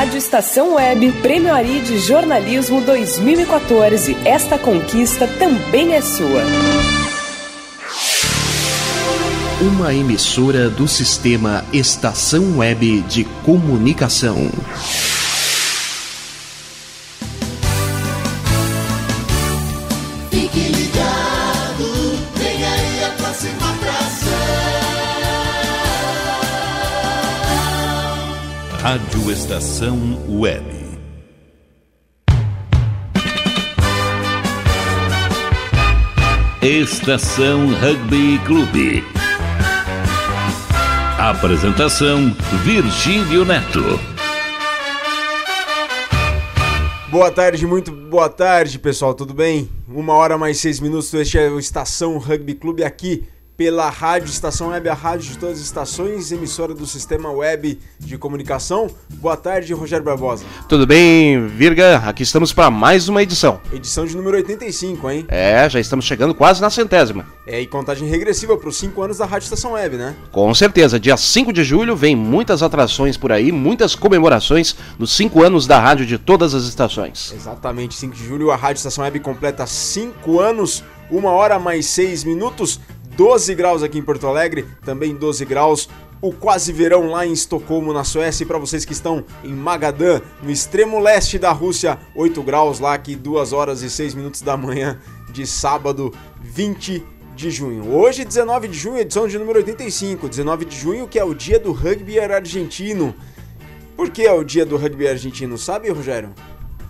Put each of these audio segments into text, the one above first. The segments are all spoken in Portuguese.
Rádio Estação Web, Prêmio Ari de Jornalismo 2014. Esta conquista também é sua. Uma emissora do sistema Estação Web de Comunicação. Fique ligado, vem aí a próxima atração. Rádio Estação Web. Estação Rugby Clube. Apresentação: Virgílio Neto. Boa tarde, muito boa tarde, pessoal, tudo bem? 1h mais 6 minutos, este é o Estação Rugby Clube aqui pela Rádio Estação Web, a rádio de todas as estações, emissora do Sistema Web de Comunicação. Boa tarde, Rogério Barbosa. Tudo bem, Virga? Aqui estamos para mais uma edição. Edição de número 85, hein? Já estamos chegando quase na 100ª. E contagem regressiva para os 5 anos da Rádio Estação Web, né? Com certeza, dia 5 de julho vem muitas atrações por aí, muitas comemorações dos 5 anos da rádio de todas as estações. Exatamente, 5 de julho a Rádio Estação Web completa 5 anos, 1h mais 6 minutos. 12 graus aqui em Porto Alegre, também 12 graus, o quase verão lá em Estocolmo, na Suécia, e para vocês que estão em Magadan, no extremo leste da Rússia, 8 graus lá, aqui 2h e 6 minutos da manhã de sábado, 20 de junho. Hoje, 19 de junho, edição de número 85, 19 de junho, que é o dia do rugby argentino. Por que é o dia do rugby argentino, sabe, Rogério?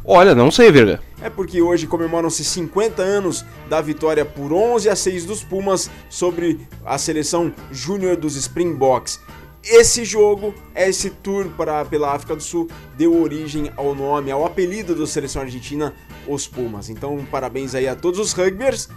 Olha, não sei, Virga. É porque hoje comemoram-se 50 anos da vitória por 11-6 dos Pumas sobre a seleção júnior dos Springboks. Esse jogo, esse tour pela África do Sul, deu origem ao nome, ao apelido da seleção argentina, os Pumas. Então, parabéns aí a todos os rugbyers,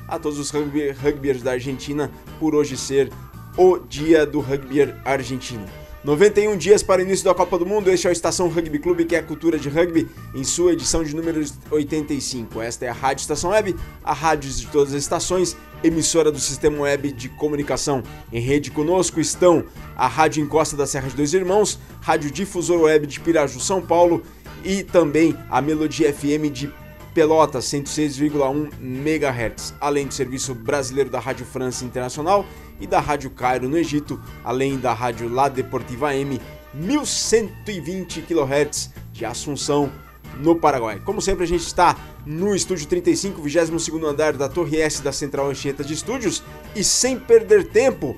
rugbyers da Argentina, por hoje ser o dia do rugby argentino. 91 dias para o início da Copa do Mundo, este é o Estação Rugby Clube, que é a cultura de rugby, em sua edição de número 85. Esta é a Rádio Estação Web, a rádio de todas as estações, emissora do Sistema Web de Comunicação. Em rede conosco estão a Rádio Encosta da Serra de Dois Irmãos, Rádio Difusor Web de Piraju, São Paulo, e também a Melodia FM de Pelotas, 106,1 MHz, além do Serviço Brasileiro da Rádio França Internacional e da Rádio Cairo no Egito, além da Rádio La Deportiva M, 1120 kHz de Assunção, no Paraguai. Como sempre, a gente está no Estúdio 35, 22º andar da Torre S da Central Anchieta de Estúdios, e sem perder tempo,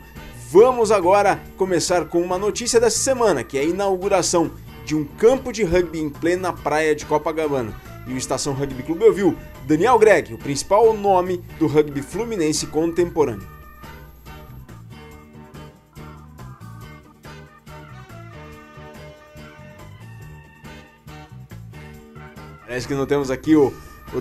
vamos agora começar com uma notícia dessa semana, que é a inauguração de um campo de rugby em plena praia de Copacabana. E o Estação Rugby Clube ouviu Daniel Greg, o principal nome do rugby fluminense contemporâneo. Parece que não temos aqui o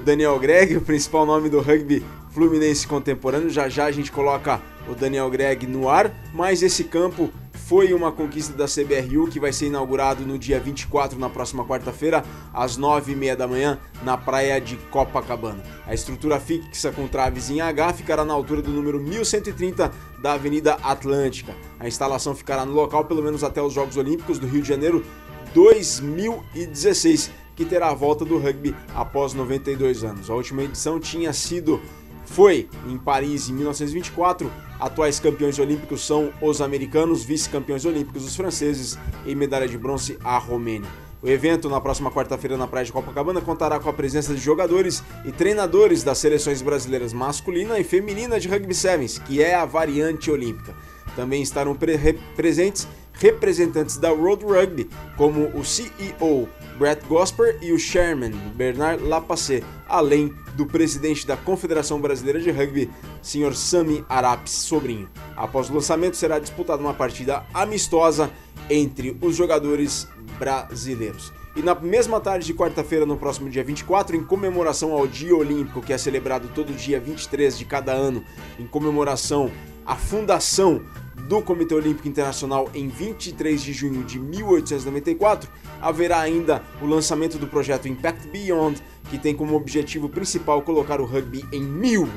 Daniel Greg, o principal nome do rugby fluminense contemporâneo. Já já a gente coloca o Daniel Greg no ar, mas esse campo foi uma conquista da CBRU, que vai ser inaugurado no dia 24, na próxima quarta-feira, às 9h30 da manhã, na praia de Copacabana. A estrutura fixa com traves em H ficará na altura do número 1130 da Avenida Atlântica. A instalação ficará no local pelo menos até os Jogos Olímpicos do Rio de Janeiro 2016, que terá a volta do rugby após 92 anos. A última edição foi em Paris em 1924. Atuais campeões olímpicos são os americanos, vice-campeões olímpicos os franceses e medalha de bronze a Romênia. O evento, na próxima quarta-feira na praia de Copacabana, contará com a presença de jogadores e treinadores das seleções brasileiras masculina e feminina de rugby sevens, que é a variante olímpica. Também estarão presentes representantes da World Rugby, como o CEO Brett Gosper e o Chairman Bernard Lapasse, além do presidente da Confederação Brasileira de Rugby, Sr. Sami Arapes Sobrinho. Após o lançamento, será disputada uma partida amistosa entre os jogadores brasileiros. E na mesma tarde de quarta-feira, no próximo dia 24, em comemoração ao Dia Olímpico, que é celebrado todo dia 23 de cada ano, em comemoração à fundação do Comitê Olímpico Internacional em 23 de junho de 1894, haverá ainda o lançamento do projeto Impact Beyond, que tem como objetivo principal colocar o rugby em mil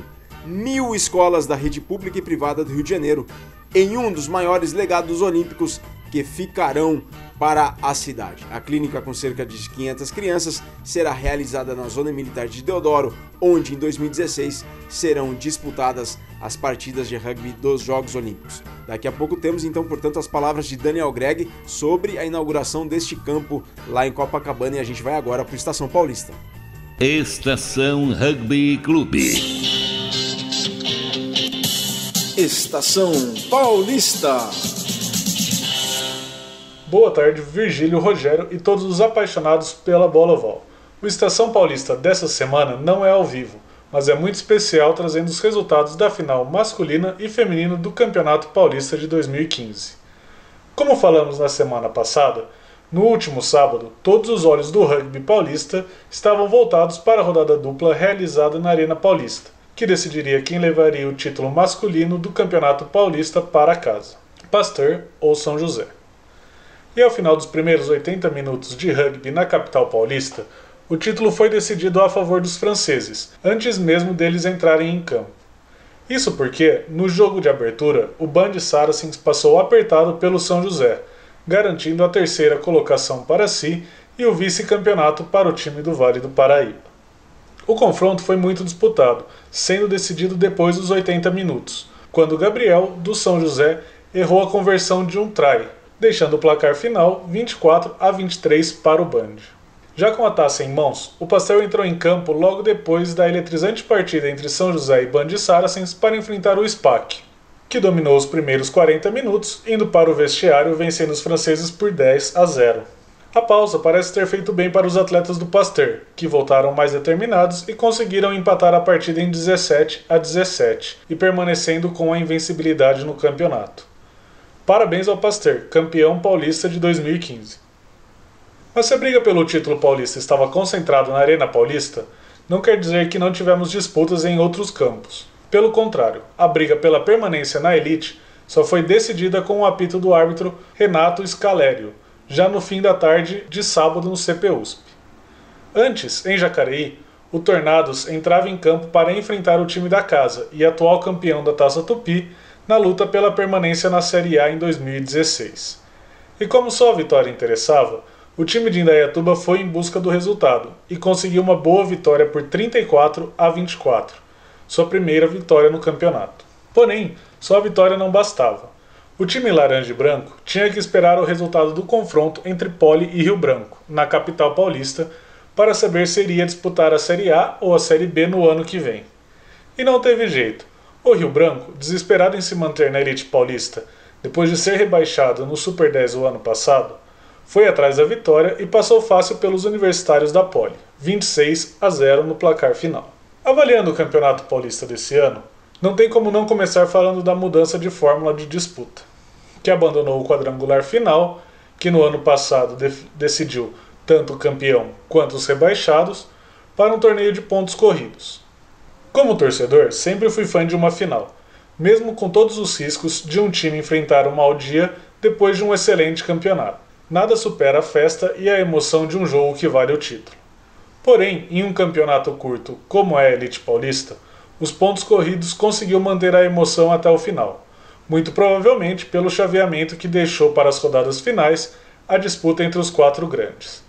escolas da rede pública e privada do Rio de Janeiro, em um dos maiores legados olímpicos que ficarão para a cidade. A clínica, com cerca de 500 crianças, será realizada na Zona Militar de Deodoro, onde em 2016 serão disputadas as partidas de rugby dos Jogos Olímpicos. Daqui a pouco temos então, portanto, as palavras de Daniel Greg sobre a inauguração deste campo lá em Copacabana, e a gente vai agora para o Estação Paulista. Estação Rugby Clube. Estação Paulista. Boa tarde, Virgílio, Rogério e todos os apaixonados pela bola oval. O Estação Paulista dessa semana não é ao vivo, mas é muito especial, trazendo os resultados da final masculina e feminina do Campeonato Paulista de 2015. Como falamos na semana passada, no último sábado, todos os olhos do rugby paulista estavam voltados para a rodada dupla realizada na Arena Paulista, que decidiria quem levaria o título masculino do Campeonato Paulista para casa, Pasteur ou São José. E ao final dos primeiros 80 minutos de rugby na capital paulista, o título foi decidido a favor dos franceses, antes mesmo deles entrarem em campo. Isso porque, no jogo de abertura, o Band Saracens passou apertado pelo São José, garantindo a terceira colocação para si e o vice-campeonato para o time do Vale do Paraíba. O confronto foi muito disputado, sendo decidido depois dos 80 minutos, quando Gabriel, do São José, errou a conversão de um try, deixando o placar final 24-23 para o Band. Já com a taça em mãos, o Pasteur entrou em campo logo depois da eletrizante partida entre São José e Band Saracens para enfrentar o SPAC, que dominou os primeiros 40 minutos, indo para o vestiário vencendo os franceses por 10-0. A pausa parece ter feito bem para os atletas do Pasteur, que voltaram mais determinados e conseguiram empatar a partida em 17-17 e permanecendo com a invencibilidade no campeonato. Parabéns ao Pasteur, campeão paulista de 2015. Mas se a briga pelo título paulista estava concentrada na Arena Paulista, não quer dizer que não tivemos disputas em outros campos. Pelo contrário, a briga pela permanência na elite só foi decidida com o apito do árbitro Renato Scalério, já no fim da tarde de sábado no CPUSP. Antes, em Jacareí, o Tornados entrava em campo para enfrentar o time da casa e atual campeão da Taça Tupi na luta pela permanência na Série A em 2016. E como só a vitória interessava, o time de Indaiatuba foi em busca do resultado e conseguiu uma boa vitória por 34-24, sua primeira vitória no campeonato. Porém, só a vitória não bastava. O time laranja e branco tinha que esperar o resultado do confronto entre Poli e Rio Branco, na capital paulista, para saber se iria disputar a Série A ou a Série B no ano que vem. E não teve jeito. O Rio Branco, desesperado em se manter na elite paulista, depois de ser rebaixado no Super 10 o ano passado, foi atrás da vitória e passou fácil pelos universitários da Poli, 26-0 no placar final. Avaliando o Campeonato Paulista desse ano, não tem como não começar falando da mudança de fórmula de disputa, que abandonou o quadrangular final, que no ano passado decidiu tanto o campeão quanto os rebaixados, para um torneio de pontos corridos. Como torcedor, sempre fui fã de uma final, mesmo com todos os riscos de um time enfrentar um mau dia depois de um excelente campeonato. Nada supera a festa e a emoção de um jogo que vale o título. Porém, em um campeonato curto como é a Elite Paulista, os pontos corridos conseguiu manter a emoção até o final, muito provavelmente pelo chaveamento que deixou para as rodadas finais a disputa entre os 4 grandes.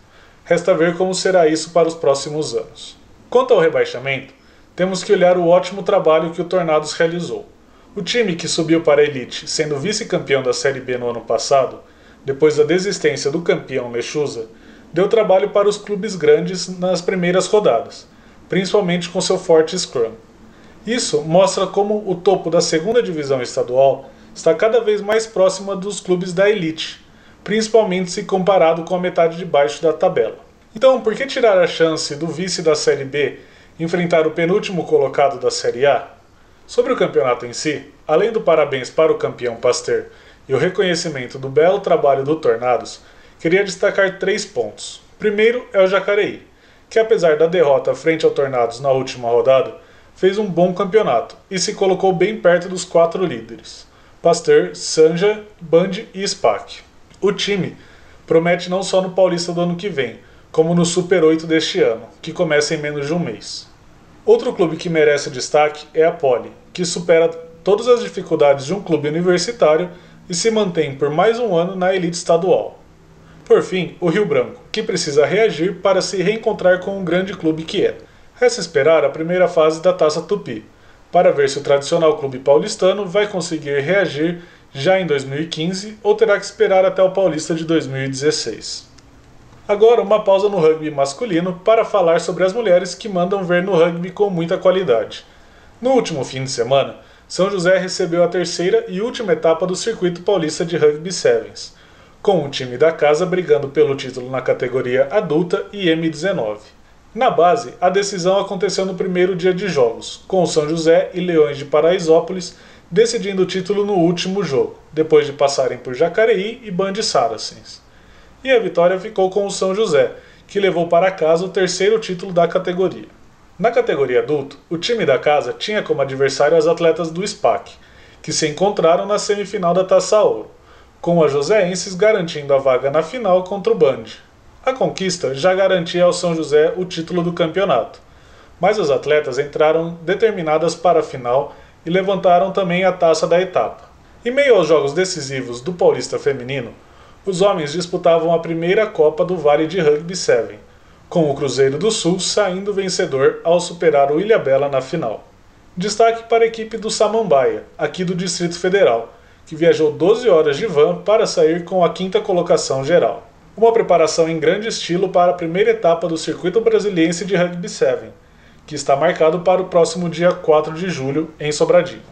Resta ver como será isso para os próximos anos. Quanto ao rebaixamento, temos que olhar o ótimo trabalho que o Tornados realizou. O time que subiu para a elite, sendo vice-campeão da Série B no ano passado, depois da desistência do campeão Lechuza, deu trabalho para os clubes grandes nas primeiras rodadas, principalmente com seu forte scrum. Isso mostra como o topo da segunda divisão estadual está cada vez mais próxima dos clubes da elite, principalmente se comparado com a metade de baixo da tabela. Então, por que tirar a chance do vice da Série B enfrentar o penúltimo colocado da Série A? Sobre o campeonato em si, além do parabéns para o campeão Pasteur e o reconhecimento do belo trabalho do Tornados, queria destacar 3 pontos. Primeiro é o Jacareí, que apesar da derrota frente ao Tornados na última rodada, fez um bom campeonato e se colocou bem perto dos 4 líderes, Pasteur, Sanja, Band e SPAC. O time promete não só no Paulista do ano que vem, como no Super 8 deste ano, que começa em menos de um mês. Outro clube que merece destaque é a Poli, que supera todas as dificuldades de um clube universitário e se mantém por mais um ano na elite estadual. Por fim, o Rio Branco, que precisa reagir para se reencontrar com o grande clube que é. Resta esperar a primeira fase da Taça Tupi, para ver se o tradicional clube paulistano vai conseguir reagir já em 2015 ou terá que esperar até o Paulista de 2016. Agora uma pausa no rugby masculino para falar sobre as mulheres que mandam ver no rugby com muita qualidade. No último fim de semana, São José recebeu a terceira e última etapa do Circuito Paulista de Rugby Sevens, com o time da casa brigando pelo título na categoria adulta e M19. Na base, a decisão aconteceu no primeiro dia de jogos, com o São José e Leões de Paraisópolis decidindo o título no último jogo, depois de passarem por Jacareí e Band Saracens. E a vitória ficou com o São José, que levou para casa o terceiro título da categoria. Na categoria adulto, o time da casa tinha como adversário as atletas do SPAC, que se encontraram na semifinal da Taça Ouro, com as joseenses garantindo a vaga na final contra o Band. A conquista já garantia ao São José o título do campeonato, mas as atletas entraram determinadas para a final e levantaram também a taça da etapa. Em meio aos jogos decisivos do Paulista Feminino, os homens disputavam a primeira Copa do Vale de Rugby 7, com o Cruzeiro do Sul saindo vencedor ao superar o Ilhabela na final. Destaque para a equipe do Samambaia, aqui do Distrito Federal, que viajou 12 horas de van para sair com a 5ª colocação geral. Uma preparação em grande estilo para a primeira etapa do Circuito Brasiliense de Rugby 7, que está marcado para o próximo dia 4 de julho, em Sobradinho.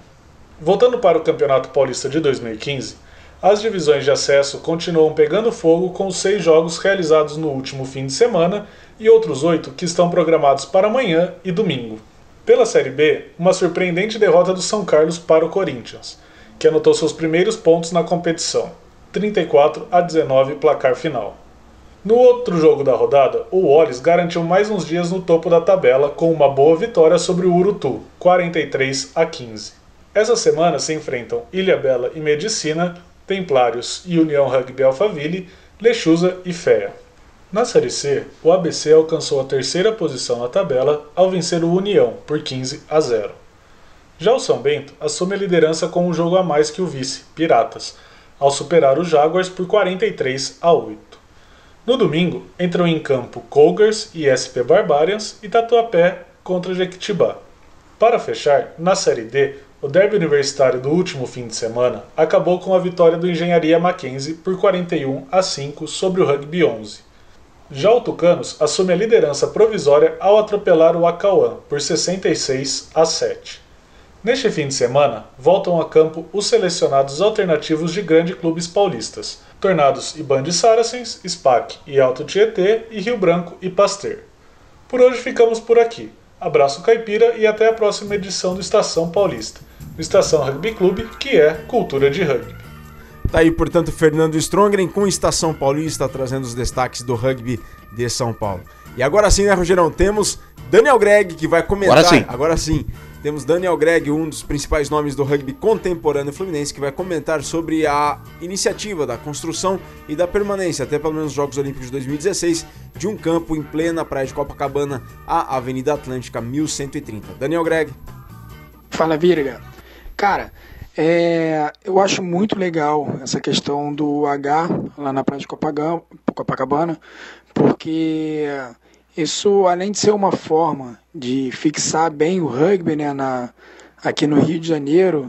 Voltando para o Campeonato Paulista de 2015, as divisões de acesso continuam pegando fogo com os 6 jogos realizados no último fim de semana e outros 8 que estão programados para amanhã e domingo. Pela Série B, uma surpreendente derrota do São Carlos para o Corinthians, que anotou seus primeiros pontos na competição, 34-19 placar final. No outro jogo da rodada, o Olis garantiu mais uns dias no topo da tabela com uma boa vitória sobre o Urutu, 43-15. Essa semana se enfrentam Ilhabela e Medicina, Templários e União Rugby Alphaville, Lechuza e Fea. Na Série C, o ABC alcançou a 3ª posição na tabela ao vencer o União por 15-0. Já o São Bento assume a liderança com um jogo a mais que o vice, Piratas, ao superar os Jaguars por 43-8. No domingo, entram em campo Cougars e SP Barbarians e Tatuapé contra Jequitibá. Para fechar, na Série D, o derby universitário do último fim de semana acabou com a vitória do Engenharia Mackenzie por 41-5 sobre o Rugby 11. Já o Tucanos assume a liderança provisória ao atropelar o Acauã por 66-7. Neste fim de semana, voltam a campo os selecionados alternativos de grandes clubes paulistas, Tornados e Band Saracens, SPAC e Alto Tietê e Rio Branco e Pasteur. Por hoje ficamos por aqui. Abraço caipira e até a próxima edição do Estação Paulista, do Estação Rugby Clube, que é cultura de rugby. Tá aí, portanto, Fernando Strongren com Estação Paulista, trazendo os destaques do rugby de São Paulo. E agora sim, né, Rogerão, temos Daniel Gregg, que vai comentar... Agora sim. Temos Daniel Gregg, um dos principais nomes do rugby contemporâneo fluminense, que vai comentar sobre a iniciativa da construção e da permanência, até pelo menos os Jogos Olímpicos de 2016, de um campo em plena praia de Copacabana, a Avenida Atlântica 1130. Daniel Gregg. Fala, Virga. Cara, eu acho muito legal essa questão do H lá na praia de Copacabana, porque... isso, além de ser uma forma de fixar bem o rugby, né, aqui no Rio de Janeiro,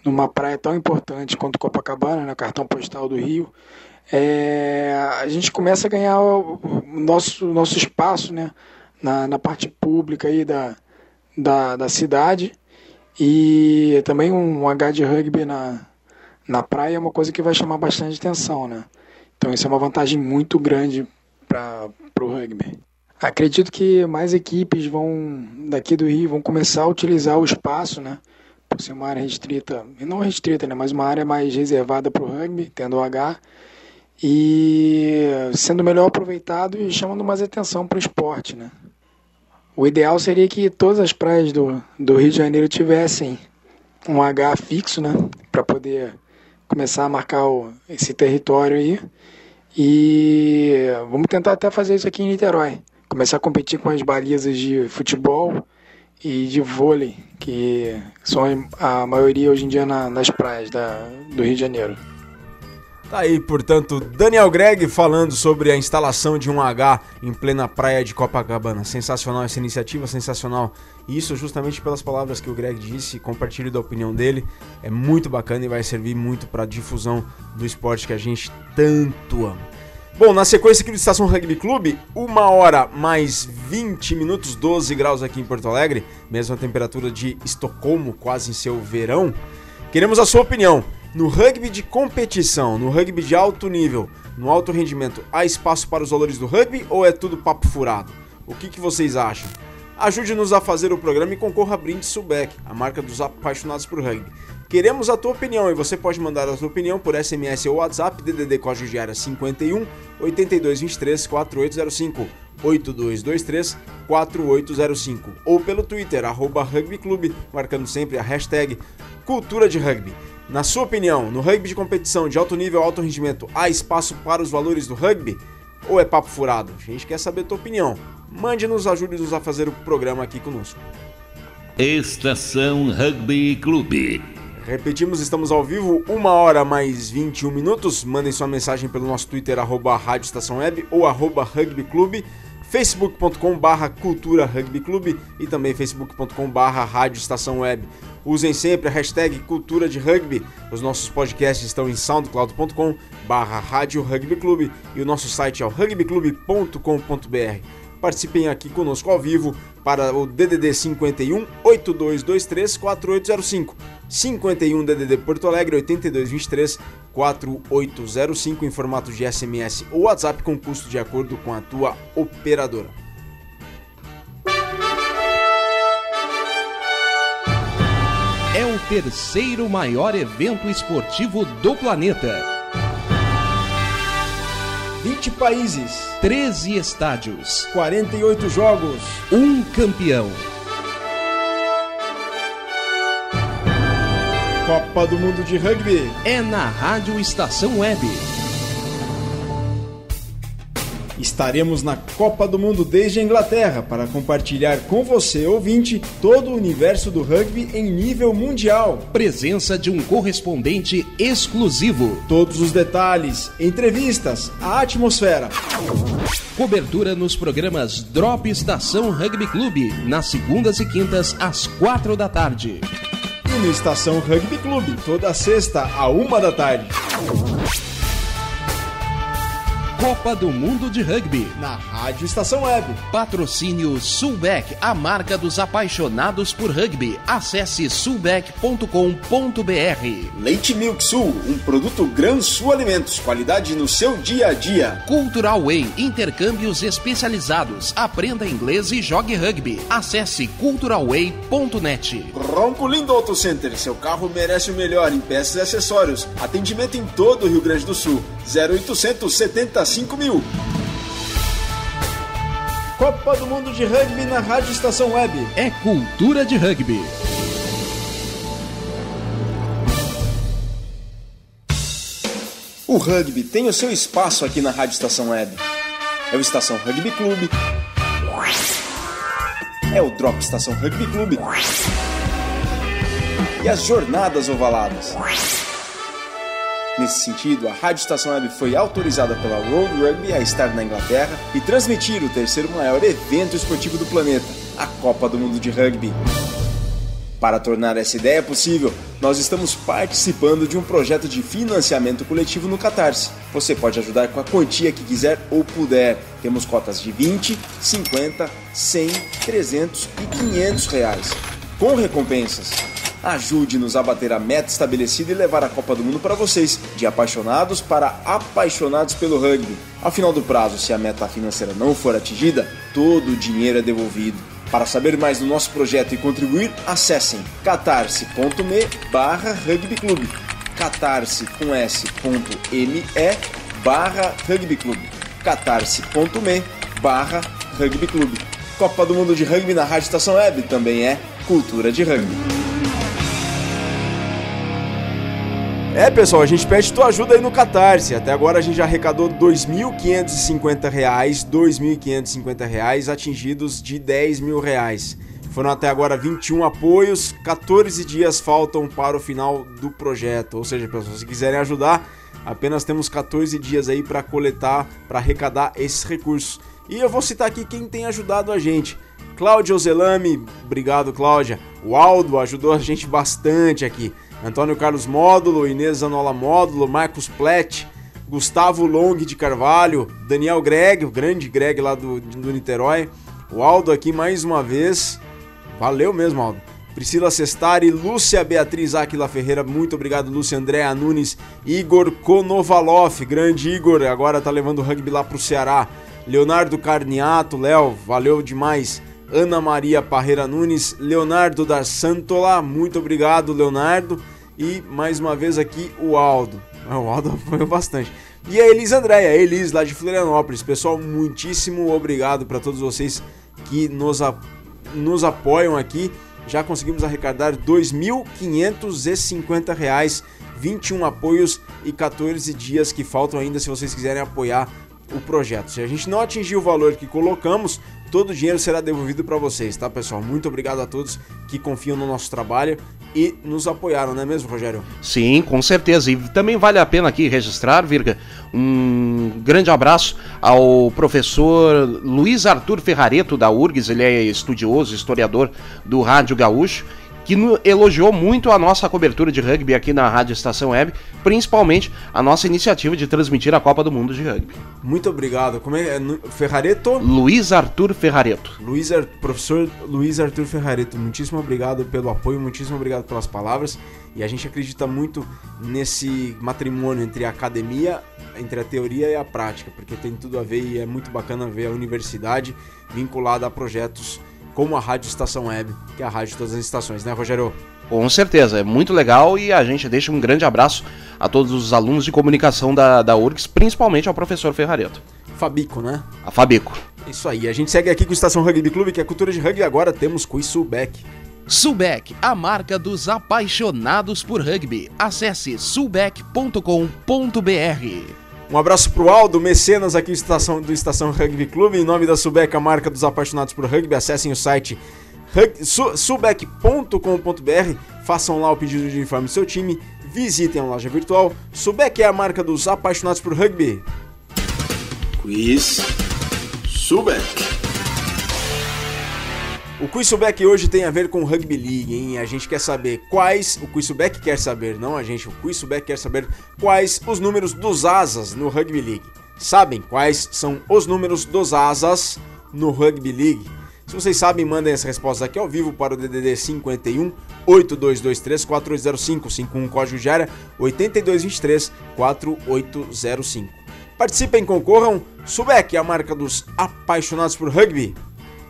numa praia tão importante quanto Copacabana, no cartão postal do Rio, a gente começa a ganhar o nosso espaço, né, na parte pública aí da cidade, e também um H de rugby na praia é uma coisa que vai chamar bastante atenção, né? Então isso é uma vantagem muito grande para o rugby. Acredito que mais equipes daqui do Rio vão começar a utilizar o espaço, né, por ser uma área restrita, não restrita, né, mas uma área mais reservada para o rugby, tendo o H, e sendo melhor aproveitado e chamando mais atenção para o esporte, né. O ideal seria que todas as praias do Rio de Janeiro tivessem um H fixo, né, para poder começar a marcar esse território aí, e vamos tentar até fazer isso aqui em Niterói. Começar a competir com as balizas de futebol e de vôlei, que são a maioria hoje em dia nas praias do Rio de Janeiro. Tá aí, portanto, Daniel Greg falando sobre a instalação de um H em plena praia de Copacabana. Sensacional essa iniciativa, sensacional. E isso justamente pelas palavras que o Greg disse, compartilho da opinião dele. É muito bacana e vai servir muito para a difusão do esporte que a gente tanto ama. Bom, na sequência aqui do Estação Rugby Clube, 1 hora mais 20 minutos, 12 graus aqui em Porto Alegre, mesma temperatura de Estocolmo, quase em seu verão. Queremos a sua opinião. No rugby de competição, no rugby de alto nível, no alto rendimento, há espaço para os valores do rugby ou é tudo papo furado? O que vocês acham? Ajude-nos a fazer o programa e concorra a brinde Sulbec, a marca dos apaixonados por rugby. Queremos a tua opinião e você pode mandar a tua opinião por SMS ou WhatsApp, DDD código de área 51 8223 4805 8223 4805 ou pelo Twitter, @rugbyclube, marcando sempre a hashtag Cultura de Rugby. Na sua opinião, no rugby de competição de alto nível, alto rendimento, há espaço para os valores do rugby? Ou é papo furado? A gente quer saber a tua opinião. Mande-nos, ajude-nos a fazer o programa aqui conosco. Estação Rugby Clube. Repetimos, estamos ao vivo, 1 hora mais 21 minutos. Mandem sua mensagem pelo nosso Twitter, @Rádio Estação Web ou @rugbyclube, facebook.com/Cultura Rugby Clube e também facebook.com/Rádio Estação Web. Usem sempre a hashtag Cultura de Rugby. Os nossos podcasts estão em soundcloud.com/Rádio Rugby Clube e o nosso site é o rugbyclube.com.br. Participem aqui conosco ao vivo para o DDD 51 8223 4805. 51 DDD Porto Alegre 8223 4805 em formato de SMS ou WhatsApp com custo de acordo com a tua operadora. É o terceiro maior evento esportivo do planeta. 20 países, 13 estádios, 48 jogos, um campeão. Copa do Mundo de Rugby É na Rádio Estação Web. Estaremos na Copa do Mundo desde a Inglaterra para compartilhar com você, ouvinte, todo o universo do rugby em nível mundial. Presença de um correspondente exclusivo. Todos os detalhes, entrevistas, a atmosfera. Cobertura nos programas Drop Estação Rugby Clube, nas segundas e quintas às 4 da tarde. E no Estação Rugby Clube, toda sexta à 1 da tarde. Copa do Mundo de Rugby na Rádio Estação Web. Patrocínio Sulbec, a marca dos apaixonados por rugby. Acesse sulbec.com.br. Leite Milk Sul, um produto Gran Sul Alimentos, qualidade no seu dia a dia. Cultural Way, intercâmbios especializados. Aprenda inglês e jogue rugby. Acesse culturalway.net. Ronco Lindo Auto Center, seu carro merece o melhor em peças e acessórios. Atendimento em todo o Rio Grande do Sul. 0800 75 mil. Copa do Mundo de Rugby na Rádio Estação Web. É cultura de rugby. O rugby tem o seu espaço aqui na Rádio Estação Web. É o Estação Rugby Clube. É o Drop Estação Rugby Clube. E as Jornadas Ovaladas. Nesse sentido, a Rádio Estação Web foi autorizada pela World Rugby a estar na Inglaterra e transmitir o terceiro maior evento esportivo do planeta, a Copa do Mundo de Rugby. Para tornar essa ideia possível, nós estamos participando de um projeto de financiamento coletivo no Catarse. Você pode ajudar com a quantia que quiser ou puder. Temos cotas de 20, 50, 100, 300 e 500 reais, com recompensas. Ajude-nos a bater a meta estabelecida e levar a Copa do Mundo para vocês, de apaixonados para apaixonados pelo rugby. Ao final do prazo, se a meta financeira não for atingida, todo o dinheiro é devolvido. Para saber mais do nosso projeto e contribuir, acessem catarse.me/rugbyclube, catarse.me/rugbyclube, catarse.me/rugbyclube. Copa do Mundo de Rugby na Rádio Estação Web também é cultura de rugby. Pessoal, a gente pede tua ajuda aí no Catarse. Até agora a gente já arrecadou R$ 2.550 reais, atingidos de R$ 10 mil. Foram até agora 21 apoios, 14 dias faltam para o final do projeto. Ou seja, pessoal, se quiserem ajudar, Apenas temos 14 dias aí para coletar, para arrecadar esses recursos. E eu vou citar aqui quem tem ajudado a gente. Cláudia Ozelami, obrigado Cláudia. O Aldo ajudou a gente bastante aqui. Antônio Carlos Módulo, Inês Zanola Módulo, Marcos Plett, Gustavo Long de Carvalho, Daniel Greg, o grande Greg lá do Niterói. O Aldo aqui mais uma vez. Valeu mesmo, Aldo. Priscila Sestari, Lúcia Beatriz Áquila Ferreira, muito obrigado, Lúcia, Andréa Nunes, Igor Konovalov, grande Igor, agora tá levando o rugby lá pro Ceará. Leonardo Carniato, Léo, valeu demais. Ana Maria Parreira Nunes, Leonardo da Santola, muito obrigado, Leonardo. E mais uma vez aqui o Aldo. O Aldo apoiou bastante. E a Elis Andréia, a Elis lá de Florianópolis. Pessoal, muitíssimo obrigado para todos vocês que nos apoiam aqui. Já conseguimos arrecadar R$ 2.550, 21 apoios e 14 dias que faltam ainda se vocês quiserem apoiar o projeto. Se a gente não atingir o valor que colocamos, todo o dinheiro será devolvido para vocês, tá, pessoal? Muito obrigado a todos que confiam no nosso trabalho e nos apoiaram, não é mesmo, Rogério? Sim, com certeza. E também vale a pena aqui registrar, Virga, um grande abraço ao professor Luiz Arthur Ferrareto da URGS, ele é estudioso, historiador do Rádio Gaúcho, que elogiou muito a nossa cobertura de rugby aqui na Rádio Estação Web, principalmente a nossa iniciativa de transmitir a Copa do Mundo de Rugby. Muito obrigado. Como é? Ferrareto? Luiz Arthur Ferrareto. Professor Luiz Arthur Ferrareto, muitíssimo obrigado pelo apoio, muitíssimo obrigado pelas palavras. E a gente acredita muito nesse matrimônio entre a academia, entre a teoria e a prática, porque tem tudo a ver e é muito bacana ver a universidade vinculada a projetos como a Rádio Estação Web, que é a rádio de todas as estações, né, Rogério? Com certeza, é muito legal e a gente deixa um grande abraço a todos os alunos de comunicação da URGS, principalmente ao professor Ferrareto. Fabico, né? A Fabico. Isso aí, a gente segue aqui com o Estação Rugby Clube, que é cultura de rugby, e agora temos Quiz Sulbec. Sulbec, a marca dos apaixonados por rugby. Acesse sulbec.com.br. Um abraço pro Aldo, mecenas aqui do Estação Rugby Clube. Em nome da Sulbec, a marca dos apaixonados por rugby, acessem o site sulbec.com.br, façam lá o pedido de uniforme do seu time, visitem a loja virtual. Sulbec é a marca dos apaixonados por rugby. Quiz Sulbec. O Quiz Sulbec hoje tem a ver com Rugby League, hein? A gente quer saber quais... O Quiz Sulbec quer saber, não a gente. O Quiz Sulbec quer saber quais os números dos asas no Rugby League. Sabem quais são os números dos asas no Rugby League? Se vocês sabem, mandem as respostas aqui ao vivo para o DDD 51 8223 4805 51 código de área 8223 4805. Participem, concorram. Sulbec é a marca dos apaixonados por rugby.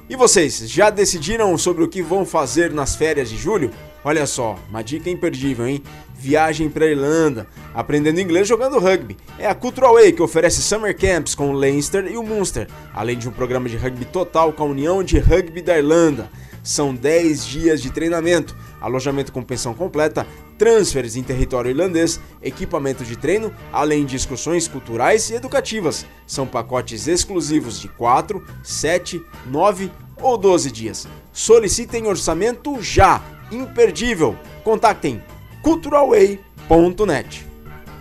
E vocês, já decidiram sobre o que vão fazer nas férias de julho? Olha só, uma dica imperdível, hein? Viagem para Irlanda, aprendendo inglês jogando rugby. É a Cultural Way que oferece Summer Camps com o Leinster e o Munster, além de um programa de rugby total com a União de Rugby da Irlanda. São 10 dias de treinamento, alojamento com pensão completa, transfers em território irlandês, equipamento de treino, além de excursões culturais e educativas. São pacotes exclusivos de 4, 7, 9 ou 12 dias. Solicitem orçamento já! Imperdível! Contactem culturalway.net.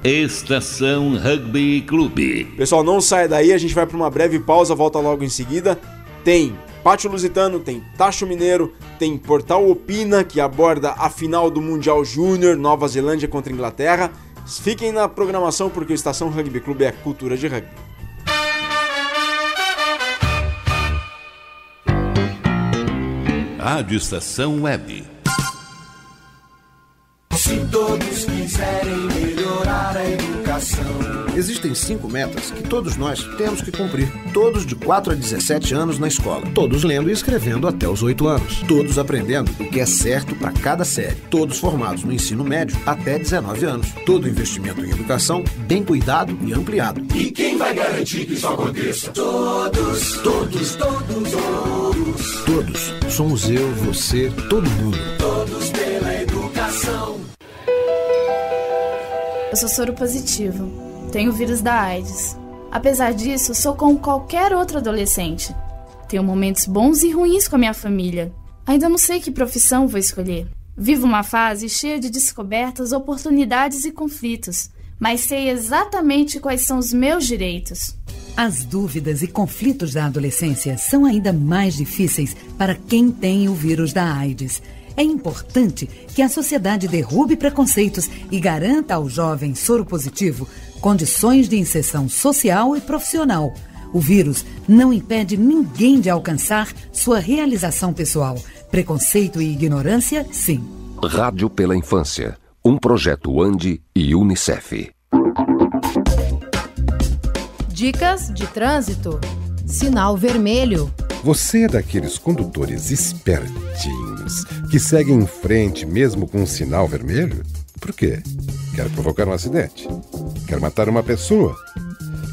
Estação Rugby Clube. Pessoal, não saia daí, a gente vai para uma breve pausa, volta logo em seguida. Tem Pátio Lusitano, tem Tacho Mineiro, tem Portal Opina, que aborda a final do Mundial Júnior, Nova Zelândia contra Inglaterra. Fiquem na programação porque o Estação Rugby Clube é cultura de rugby. Rádio Estação Web. Se todos quiserem melhorar a educação. Existem 5 metas que todos nós temos que cumprir. Todos de 4 a 17 anos na escola. Todos lendo e escrevendo até os 8 anos. Todos aprendendo o que é certo para cada série. Todos formados no ensino médio até 19 anos. Todo investimento em educação bem cuidado e ampliado. E quem vai garantir que isso aconteça? Todos, todos, todos, todos. Todos. Somos eu, você, todo mundo. Todos pela educação. Eu sou soro positivo. Tenho o vírus da AIDS. Apesar disso, sou como qualquer outro adolescente. Tenho momentos bons e ruins com a minha família. Ainda não sei que profissão vou escolher. Vivo uma fase cheia de descobertas, oportunidades e conflitos. mas sei exatamente quais são os meus direitos. As dúvidas e conflitos da adolescência são ainda mais difíceis para quem tem o vírus da AIDS. É importante que a sociedade derrube preconceitos e garanta ao jovem soropositivo condições de inserção social e profissional. O vírus não impede ninguém de alcançar sua realização pessoal. Preconceito e ignorância, sim. Rádio pela Infância, um projeto ANDI e Unicef. Dicas de trânsito. Sinal vermelho. Você é daqueles condutores espertinhos que seguem em frente mesmo com um sinal vermelho? Por quê? Quer provocar um acidente? Quer matar uma pessoa?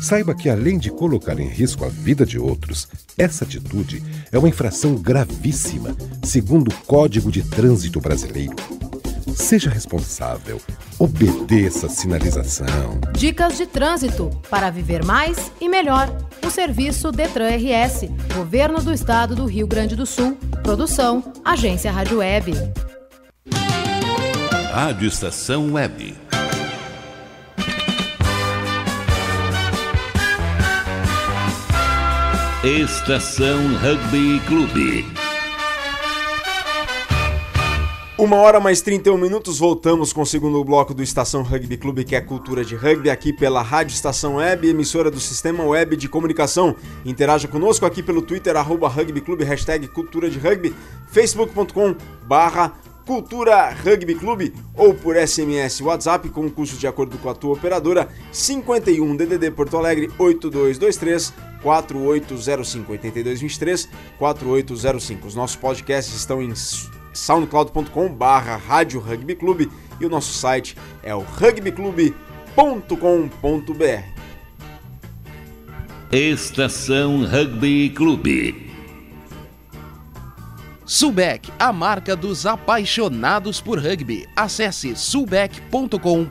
Saiba que, além de colocar em risco a vida de outros, essa atitude é uma infração gravíssima, segundo o Código de Trânsito Brasileiro. Seja responsável, obedeça a sinalização. Dicas de trânsito para viver mais e melhor. O serviço Detran RS, Governo do Estado do Rio Grande do Sul, produção, Agência Rádio Web. Rádio Estação Web. Estação Rugby Clube. 1h mais 31 minutos, voltamos com o segundo bloco do Estação Rugby Clube, que é a cultura de rugby, aqui pela Rádio Estação Web, emissora do Sistema Web de Comunicação. Interaja conosco aqui pelo Twitter, @rugbyclube, hashtag cultura de rugby, facebook.com/cultura rugby clube, ou por SMS WhatsApp, com o custo de acordo com a tua operadora, 51 DDD Porto Alegre 8223 4805, 8223 4805. Os nossos podcasts estão em soundcloud.com/Rádio Rugby Clube e o nosso site é o rugbyclube.com.br. Estação Rugby Clube. Sulbec, a marca dos apaixonados por rugby. Acesse sulbec.com.br.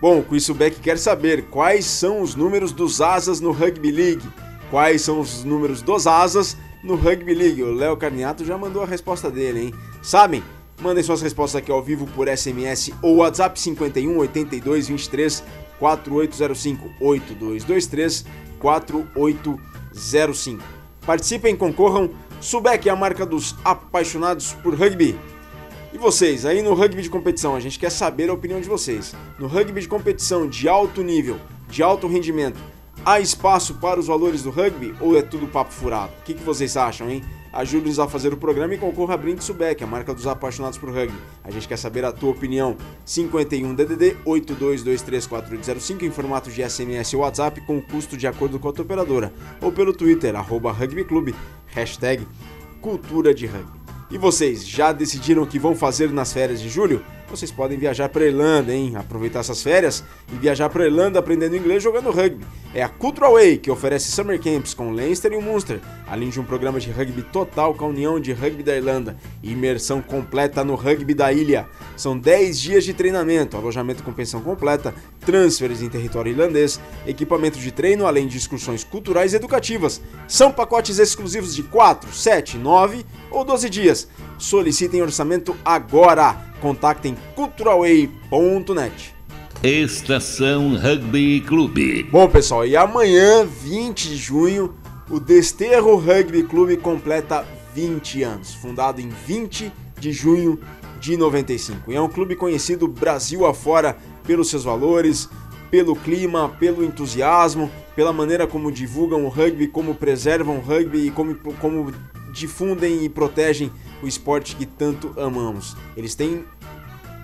Bom, o Sulbec quer saber quais são os números dos asas no Rugby League. Quais são os números dos asas no Rugby League? O Léo Carniato já mandou a resposta dele, hein? Sabem? Mandem suas respostas aqui ao vivo por SMS ou WhatsApp 51 82 23 4805 8223 4805. Participem, concorram. Sulbec é a marca dos apaixonados por rugby. E vocês, aí no rugby de competição, a gente quer saber a opinião de vocês. No rugby de competição de alto nível, de alto rendimento, há espaço para os valores do rugby ou é tudo papo furado? O que vocês acham, hein? Ajude-nos a fazer o programa e concorra a brinde Sulbec, a marca dos apaixonados por rugby. A gente quer saber a tua opinião. 51 DDD 82234805 em formato de SMS ou WhatsApp, com custo de acordo com a tua operadora, ou pelo Twitter, @rugbyclube, hashtag cultura de rugby. E vocês, já decidiram o que vão fazer nas férias de julho? Vocês podem viajar para a Irlanda, hein? Aproveitar essas férias e viajar para a Irlanda aprendendo inglês jogando rugby. É a Cultural Way que oferece Summer Camps com Leinster e o Munster, além de um programa de rugby total com a União de Rugby da Irlanda e imersão completa no rugby da ilha. São 10 dias de treinamento, alojamento com pensão completa, transfers em território irlandês, equipamento de treino, além de excursões culturais e educativas. São pacotes exclusivos de 4, 7, 9 ou 12 dias. Solicitem orçamento agora. Contactem culturalway.net. Estação Rugby Clube. Bom, pessoal, e amanhã, 20 de junho, o Desterro Rugby Clube completa 20 anos. Fundado em 20 de junho de 95. E é um clube conhecido Brasil afora pelos seus valores, pelo clima, pelo entusiasmo, pela maneira como divulgam o rugby, como preservam o rugby e como difundem e protegem o esporte que tanto amamos. Eles têm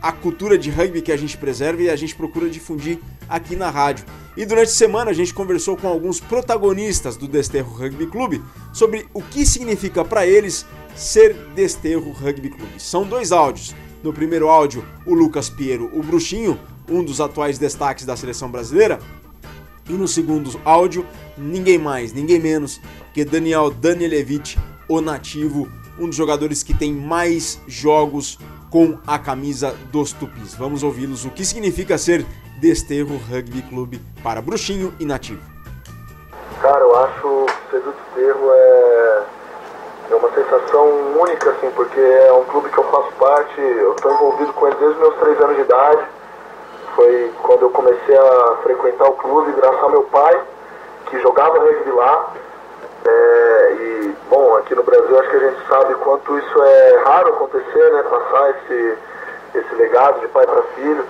a cultura de rugby que a gente preserva e a gente procura difundir aqui na rádio. E durante a semana a gente conversou com alguns protagonistas do Desterro Rugby Clube sobre o que significa para eles ser Desterro Rugby Clube. São 2 áudios. No primeiro áudio, o Lucas Piero, o Bruxinho, um dos atuais destaques da seleção brasileira. E no segundo áudio, ninguém mais, ninguém menos que Daniel Danielewicz, o nativo, um dos jogadores que tem mais jogos com a camisa dos Tupis. Vamos ouvi-los o que significa ser Desterro Rugby Clube para Bruxinho e nativo. Cara, eu acho que ser do Desterro é uma sensação única, assim, porque é um clube que eu faço parte, eu estou envolvido com ele desde os meus 3 anos de idade. Foi quando eu comecei a frequentar o clube, graças ao meu pai, que jogava rugby lá. E, bom, aqui no Brasil acho que a gente sabe quanto isso é raro acontecer, né? Passar esse legado de pai para filho.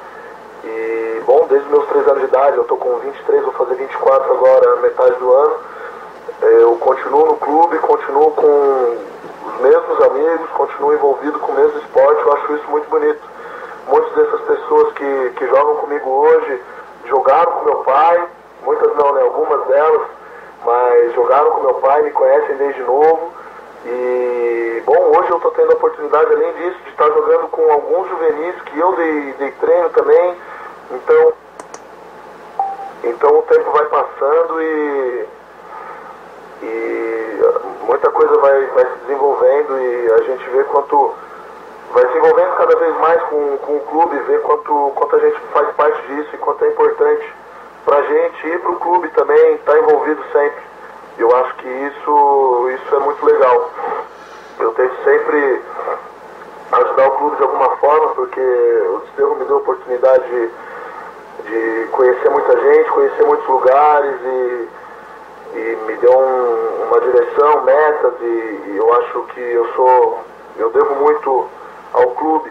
E, bom, desde meus 3 anos de idade, eu tô com 23, vou fazer 24 agora, metade do ano. Eu continuo no clube, continuo com os mesmos amigos, continuo envolvido com o mesmo esporte, eu acho isso muito bonito. Muitas dessas pessoas que jogam comigo hoje jogaram com meu pai, muitas não, né, algumas delas, mas jogaram com meu pai, me conhecem desde novo. E, bom, hoje eu estou tendo a oportunidade, além disso, de estar jogando com alguns juvenis que eu dei treino também. Então o tempo vai passando e muita coisa vai se desenvolvendo e a gente vê quanto vai se envolvendo cada vez mais com o clube, vê quanto a gente faz parte disso e quanto é importante pra gente ir pro clube também, estar envolvido sempre. Eu acho que isso é muito legal. Eu tento sempre ajudar o clube de alguma forma, porque o Desterro me deu a oportunidade de conhecer muita gente, conhecer muitos lugares e me deu uma direção, metas, e eu acho que eu devo muito ao clube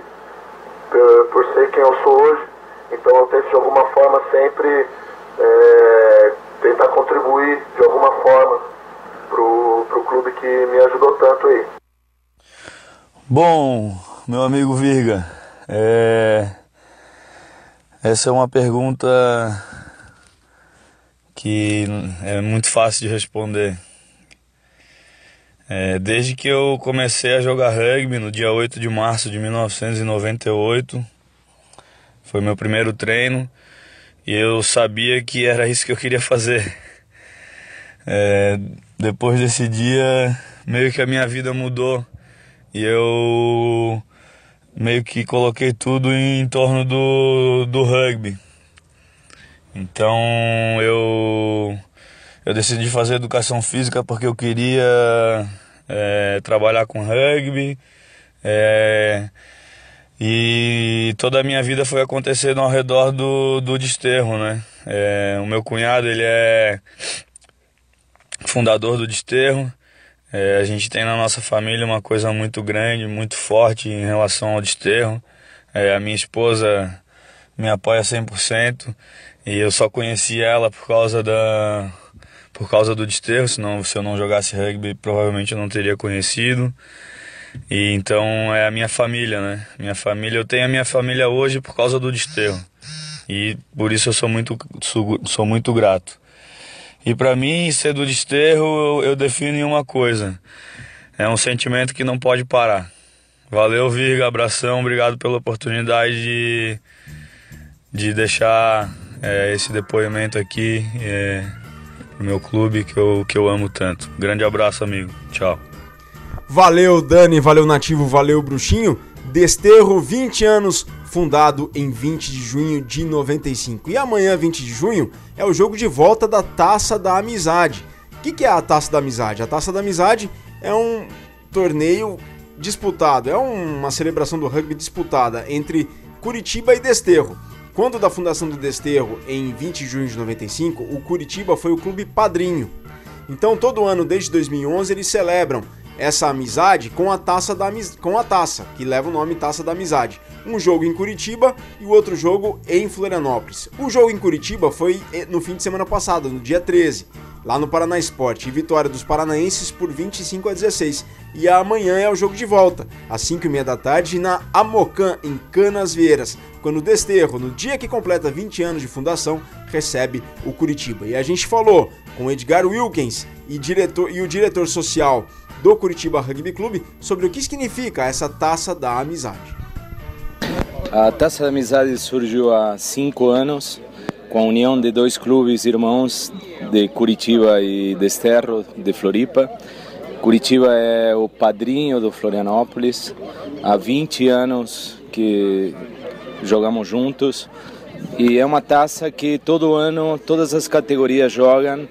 por ser quem eu sou hoje. Então eu tento de alguma forma sempre tentar contribuir de alguma forma pro clube que me ajudou tanto aí. Bom, meu amigo Virga, essa é uma pergunta que é muito fácil de responder. Desde que eu comecei a jogar rugby no dia 8 de março de 1998, foi meu primeiro treino e eu sabia que era isso que eu queria fazer. Depois desse dia, meio que a minha vida mudou e eu meio que coloquei tudo em torno do rugby. Então eu decidi fazer educação física porque eu queria trabalhar com rugby, e toda a minha vida foi acontecendo ao redor do Desterro, né? O meu cunhado, ele é fundador do Desterro. A gente tem na nossa família uma coisa muito grande, muito forte em relação ao Desterro. A minha esposa me apoia 100%. E eu só conheci ela por causa do Desterro, senão se eu não jogasse rugby provavelmente eu não teria conhecido. E então é a minha família, né? Eu tenho a minha família hoje por causa do Desterro. E por isso eu sou muito grato. E para mim, ser do Desterro, eu defino em uma coisa: é um sentimento que não pode parar. Valeu, Virga, abração, obrigado pela oportunidade de deixar esse depoimento aqui no meu clube que eu amo tanto. Grande abraço, amigo. Tchau. Valeu, Dani, valeu, Nativo, valeu, Bruxinho. Desterro, 20 anos, fundado em 20 de junho de 95. E amanhã, 20 de junho, é o jogo de volta da Taça da Amizade. O que é a Taça da Amizade? A Taça da Amizade é um torneio disputado, é uma celebração do rugby disputada entre Curitiba e Desterro. Quando da fundação do Desterro, em 20 de junho de 95, o Curitiba foi o clube padrinho. Então, todo ano, desde 2011, eles celebram essa amizade com a taça, que leva o nome Taça da Amizade. Um jogo em Curitiba e o outro jogo em Florianópolis. O jogo em Curitiba foi no fim de semana passado, no dia 13, lá no Paraná Esporte, e vitória dos paranaenses por 25-16. E amanhã é o jogo de volta, às 5h30 da tarde, na Amocan, em Canasvieiras, quando o Desterro, no dia que completa 20 anos de fundação, recebe o Curitiba. E a gente falou com o Edgar Wilkins e o diretor social do Curitiba Rugby Clube sobre o que significa essa Taça da Amizade. A Taça da Amizade surgiu há 5 anos com a união de 2 clubes irmãos de Curitiba e Desterro de Floripa. Curitiba é o padrinho do Florianópolis. Há 20 anos que jogamos juntos e é uma taça que todo ano todas as categorias jogam,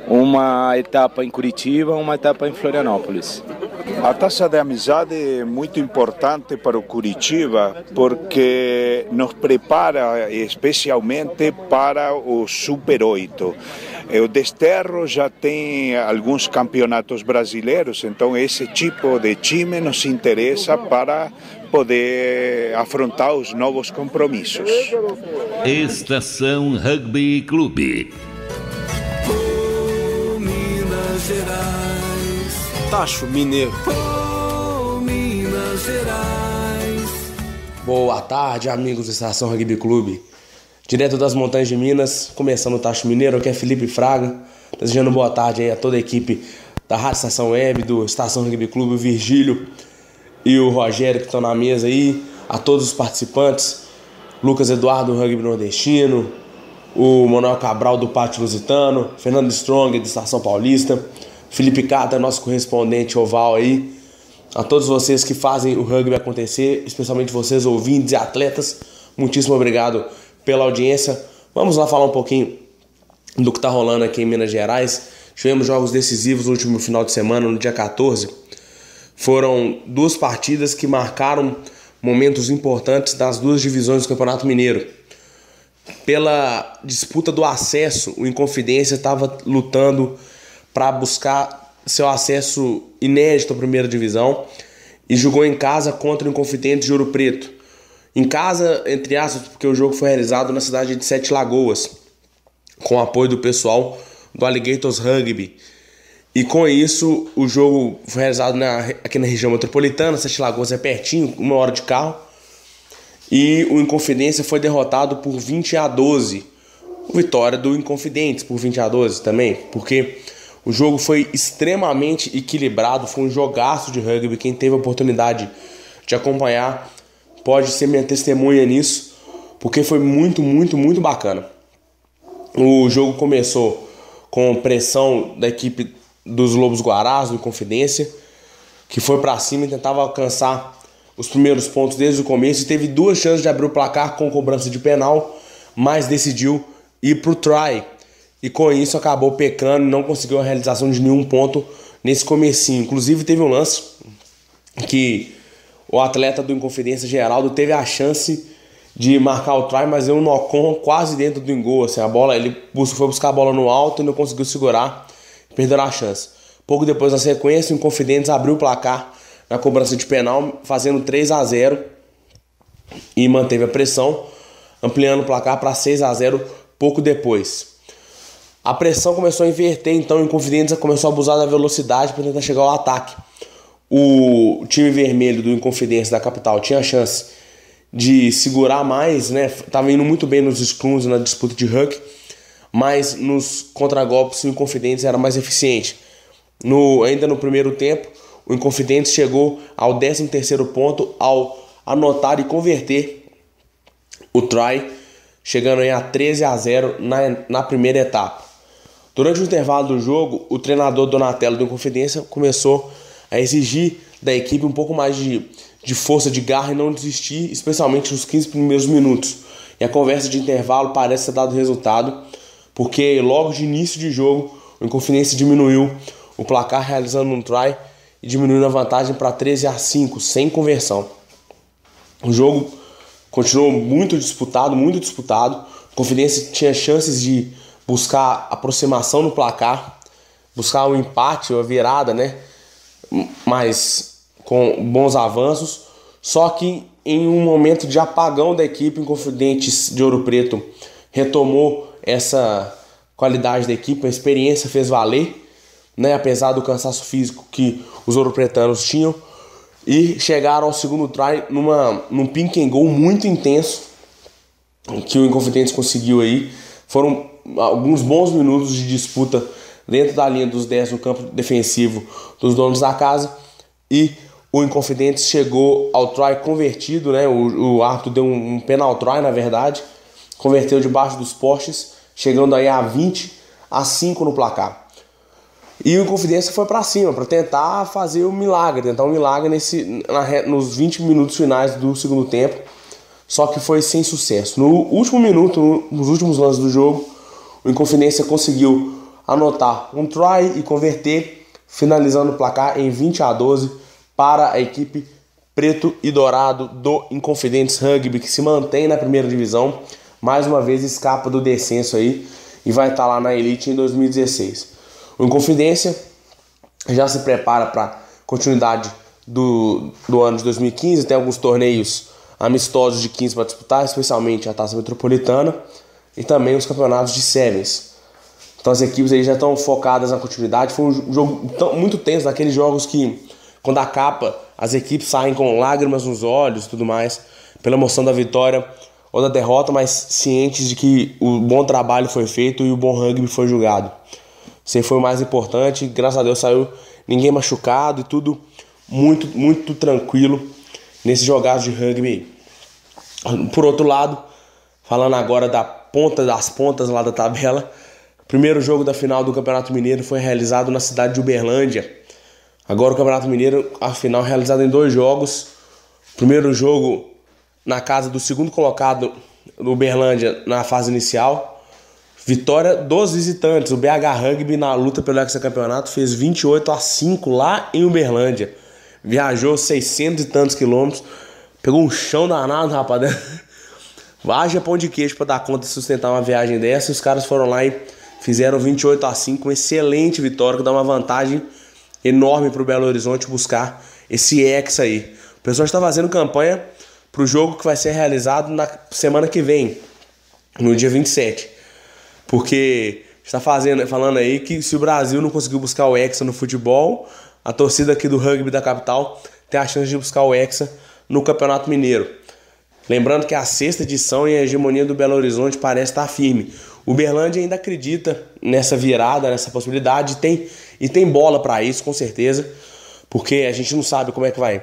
uma etapa em Curitiba, uma etapa em Florianópolis. A taça de amizade é muito importante para o Curitiba porque nos prepara especialmente para o Super 8. O Desterro já tem alguns campeonatos brasileiros, então esse tipo de time nos interessa para poder afrontar os novos compromissos. Estação Rugby Clube. Minas Gerais. Tacho Mineiro. Minas Gerais. Boa tarde, amigos do Estação Rugby Clube. Direto das montanhas de Minas, começando o Tacho Mineiro, aqui é Felipe Fraga, desejando boa tarde aí a toda a equipe da Rádio Estação Web, do Estação Rugby Clube, o Virgílio e o Rogério que estão na mesa aí, a todos os participantes, Lucas Eduardo do Rugby Nordestino, o Manuel Cabral do Pátio Lusitano, Fernando Strong do Estação Paulista, Felipe Cata, nosso correspondente oval aí, a todos vocês que fazem o rugby acontecer, especialmente vocês ouvintes e atletas, muitíssimo obrigado pela audiência. Vamos lá falar um pouquinho do que está rolando aqui em Minas Gerais. Tivemos jogos decisivos no último final de semana, no dia 14. Foram duas partidas que marcaram momentos importantes das duas divisões do Campeonato Mineiro. Pela disputa do acesso, o Inconfidência estava lutando para buscar seu acesso inédito à primeira divisão e jogou em casa contra o Inconfidente de Ouro Preto. Em casa, entre aspas, porque o jogo foi realizado na cidade de Sete Lagoas, com o apoio do pessoal do Alligators Rugby. E com isso, o jogo foi realizado aqui na região metropolitana. Sete Lagoas é pertinho, 1 hora de carro. E o Inconfidência foi derrotado por 20-12. Vitória do Inconfidentes por 20-12 também, porque o jogo foi extremamente equilibrado. Foi um jogaço de rugby. Quem teve a oportunidade de acompanhar pode ser minha testemunha nisso, porque foi muito, muito, muito bacana. O jogo começou com pressão da equipe dos Lobos Guarás, do Inconfidência, que foi para cima e tentava alcançar os primeiros pontos desde o começo e teve duas chances de abrir o placar com cobrança de penal, mas decidiu ir para o try. E com isso acabou pecando e não conseguiu a realização de nenhum ponto nesse comecinho. Inclusive teve um lance que o atleta do Inconfidência, Geraldo, teve a chance de marcar o try, mas deu um knock-on quase dentro do gol. Assim, a bola, ele foi buscar a bola no alto e não conseguiu segurar, perdeu a chance. Pouco depois, na sequência, o Inconfidentes abriu o placar na cobrança de penal, fazendo 3-0 e manteve a pressão, ampliando o placar para 6-0 pouco depois. A pressão começou a inverter, então o Inconfidentes começou a abusar da velocidade para tentar chegar ao ataque. O time vermelho do Inconfidência da capital tinha a chance de segurar mais, né? Tava indo muito bem nos scrums na disputa de ruck, mas nos contragolpes o Inconfidência era mais eficiente. Ainda no primeiro tempo, o Inconfidência chegou ao 13º ponto ao anotar e converter o try, chegando aí a 13-0 na primeira etapa. Durante o intervalo do jogo, o treinador Donatello do Inconfidência começou a exigir da equipe um pouco mais de força, de garra e não desistir, especialmente nos 15 primeiros minutos. E a conversa de intervalo parece ter dado resultado, porque logo de início de jogo, o Inconfidência diminuiu o placar realizando um try e diminuindo a vantagem para 13-5, sem conversão. O jogo continuou muito disputado. O Inconfidência tinha chances de buscar aproximação no placar, buscar um empate ou a virada, né? Mas com bons avanços, só que em um momento de apagão da equipe, o Inconfidentes de Ouro Preto retomou essa qualidade da equipe, a experiência fez valer, né, apesar do cansaço físico que os ouropretanos tinham, e chegaram ao segundo try num pink and goal muito intenso que o Inconfidentes conseguiu aí. Foram alguns bons minutos de disputa dentro da linha dos 10 no campo defensivo dos donos da casa, e o Inconfidentes chegou ao try convertido, né? O árbitro deu um penal try, na verdade, converteu debaixo dos postes, chegando aí a 20-5 no placar. E o Inconfidência foi para cima para tentar fazer um milagre, nos 20 minutos finais do segundo tempo, só que foi sem sucesso. No último minuto, nos últimos lances do jogo, o Inconfidência conseguiu anotar um try e converter, finalizando o placar em 20-12 para a equipe preto e dourado do Inconfidentes Rugby, que se mantém na primeira divisão, mais uma vez escapa do descenso aí e vai estar lá na elite em 2016. O Inconfidência já se prepara para continuidade do ano de 2015, tem alguns torneios amistosos de 15 para disputar, especialmente a Taça Metropolitana e também os campeonatos de Sevens. Então as equipes aí já estão focadas na continuidade. Foi um jogo muito tenso, daqueles jogos que quando acaba as equipes saem com lágrimas nos olhos e tudo mais, pela emoção da vitória ou da derrota, mas cientes de que o bom trabalho foi feito e o bom rugby foi jogado. Isso aí foi o mais importante, graças a Deus saiu ninguém machucado e tudo muito tranquilo nesses jogados de rugby. Por outro lado, falando agora da ponta das pontas lá da tabela, o primeiro jogo da final do Campeonato Mineiro foi realizado na cidade de Uberlândia. Agora o Campeonato Mineiro, a final realizada em 2 jogos. Primeiro jogo na casa do segundo colocado do Uberlândia na fase inicial. Vitória dos visitantes. O BH Rugby na luta pelo hexacampeonato fez 28-5 lá em Uberlândia. Viajou 600 e tantos quilômetros. Pegou um chão danado, rapaz. Haja pão de queijo para dar conta de sustentar uma viagem dessa. E os caras foram lá e fizeram 28-5. Uma excelente vitória que dá uma vantagem enorme para o Belo Horizonte buscar esse hexa aí. O pessoal está fazendo campanha para o jogo que vai ser realizado na semana que vem, no dia 27. Porque está falando aí que se o Brasil não conseguiu buscar o hexa no futebol, a torcida aqui do rugby da capital tem a chance de buscar o hexa no Campeonato Mineiro. Lembrando que a 6ª edição e a hegemonia do Belo Horizonte parece estar firme. O Uberlândia ainda acredita nessa virada, nessa possibilidade, e tem bola para isso, com certeza, porque a gente não sabe como é que vai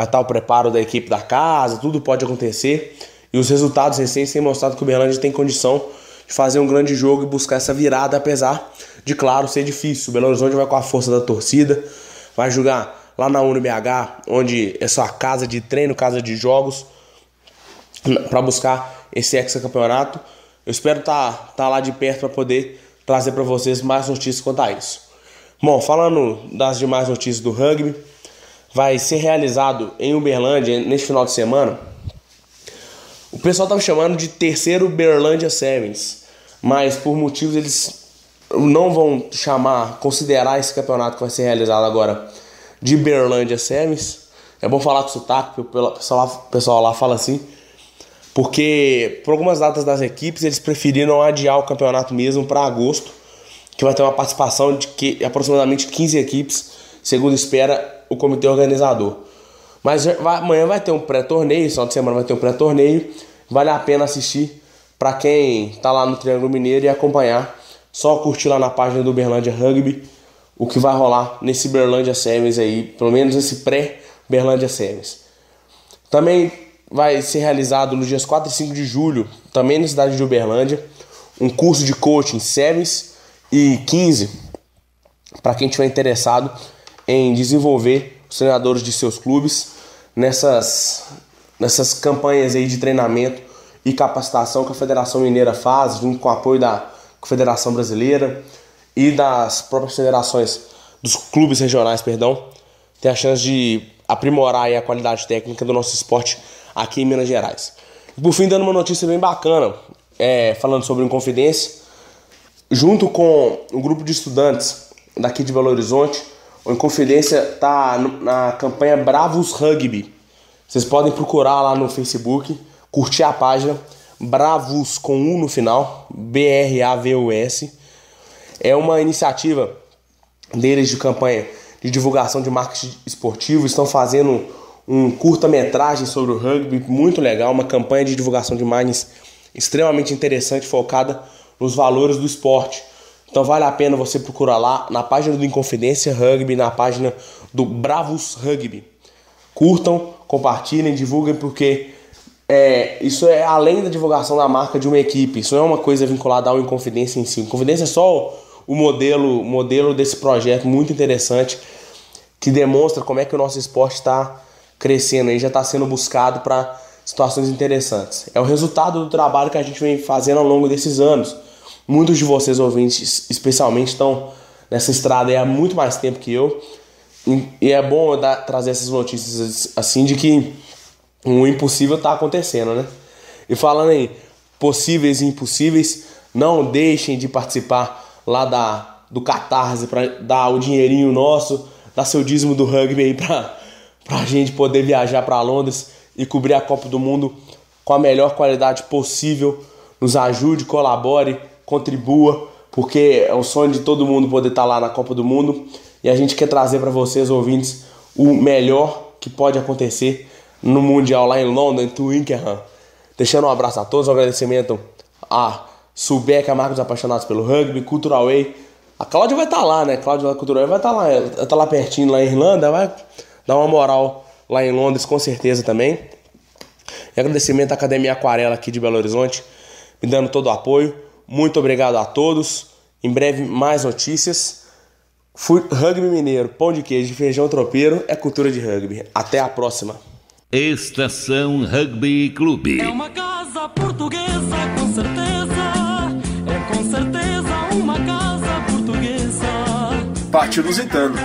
estar o preparo da equipe da casa, tudo pode acontecer, e os resultados recentes têm mostrado que o Uberlândia tem condição de fazer um grande jogo e buscar essa virada, apesar de, claro, ser difícil. O Belo Horizonte vai com a força da torcida, vai jogar lá na UniBH, onde é sua casa de treino, casa de jogos, para buscar esse hexacampeonato. Eu espero estar lá de perto para poder trazer para vocês mais notícias quanto a isso. Bom, falando das demais notícias do rugby, vai ser realizado em Uberlândia neste final de semana. O pessoal estava chamando de terceiro Uberlândia Sevens, mas por motivos eles não vão considerar esse campeonato que vai ser realizado agora de Uberlândia Sevens. É bom falar com sotaque, porque o pessoal lá fala assim, porque por algumas datas das equipes eles preferiram adiar o campeonato mesmo para agosto, que vai ter uma participação de aproximadamente 15 equipes, segundo espera o comitê organizador. Mas amanhã vai ter um pré-torneio, final de semana vai ter um pré-torneio, vale a pena assistir para quem está lá no Triângulo Mineiro e acompanhar, só curtir lá na página do Uberlândia Rugby o que vai rolar nesse Uberlândia Sevens aí, pelo menos esse pré-Uberlândia Sevens. Também vai ser realizado nos dias 4 e 5 de julho, também na cidade de Uberlândia, um curso de coaching Sevens e 15, para quem estiver interessado em desenvolver os treinadores de seus clubes nessas campanhas aí de treinamento e capacitação que a Federação Mineira faz, junto com o apoio da Federação Brasileira e das próprias federações dos clubes regionais, tem a chance de aprimorar aí a qualidade técnica do nosso esporte aqui em Minas Gerais. Por fim, dando uma notícia bem bacana, falando sobre o Inconfidência, junto com um grupo de estudantes daqui de Belo Horizonte, o Inconfidência está na campanha Bravos Rugby. Vocês podem procurar lá no Facebook, curtir a página Bravos com U no final, BRAVUS. É uma iniciativa deles de campanha de divulgação de marketing esportivo. Estão fazendo um curta-metragem sobre o rugby, muito legal, uma campanha de divulgação de imagens extremamente interessante, focada nos valores do esporte. Então vale a pena você procurar lá na página do Inconfidência Rugby, na página do Bravos Rugby. Curtam, compartilhem, divulguem, porque isso é além da divulgação da marca de uma equipe. Isso não é uma coisa vinculada ao Inconfidência em si. O Inconfidência é só o modelo desse projeto muito interessante, que demonstra como é que o nosso esporte está crescendo e já está sendo buscado para situações interessantes. É o resultado do trabalho que a gente vem fazendo ao longo desses anos. Muitos de vocês ouvintes, especialmente, estão nessa estrada há muito mais tempo que eu. E é bom trazer essas notícias assim de que o impossível tá acontecendo, né? E falando em possíveis e impossíveis, não deixem de participar lá do Catarse para dar o dinheirinho nosso, dar seu dízimo do rugby aí pra gente poder viajar para Londres e cobrir a Copa do Mundo com a melhor qualidade possível. Nos ajude, colabore, contribua, porque é o sonho de todo mundo poder estar lá na Copa do Mundo, e a gente quer trazer para vocês, ouvintes, o melhor que pode acontecer no Mundial lá em London, em Twickenham. Deixando um abraço a todos, um agradecimento a Subec, a marca dos apaixonados pelo rugby, Cultural Way. A Cláudia vai estar lá, né? Cláudia da Cultural Way vai estar lá, ela tá lá pertinho, lá em Irlanda, vai dar uma moral lá em Londres, com certeza também. E agradecimento à Academia Aquarela aqui de Belo Horizonte, me dando todo o apoio. Muito obrigado a todos. Em breve, mais notícias. Rugby mineiro, pão de queijo e feijão tropeiro é cultura de rugby. Até a próxima. Estação Rugby Clube. É uma casa portuguesa, com certeza. É com certeza uma casa portuguesa. Pátio Lusitano.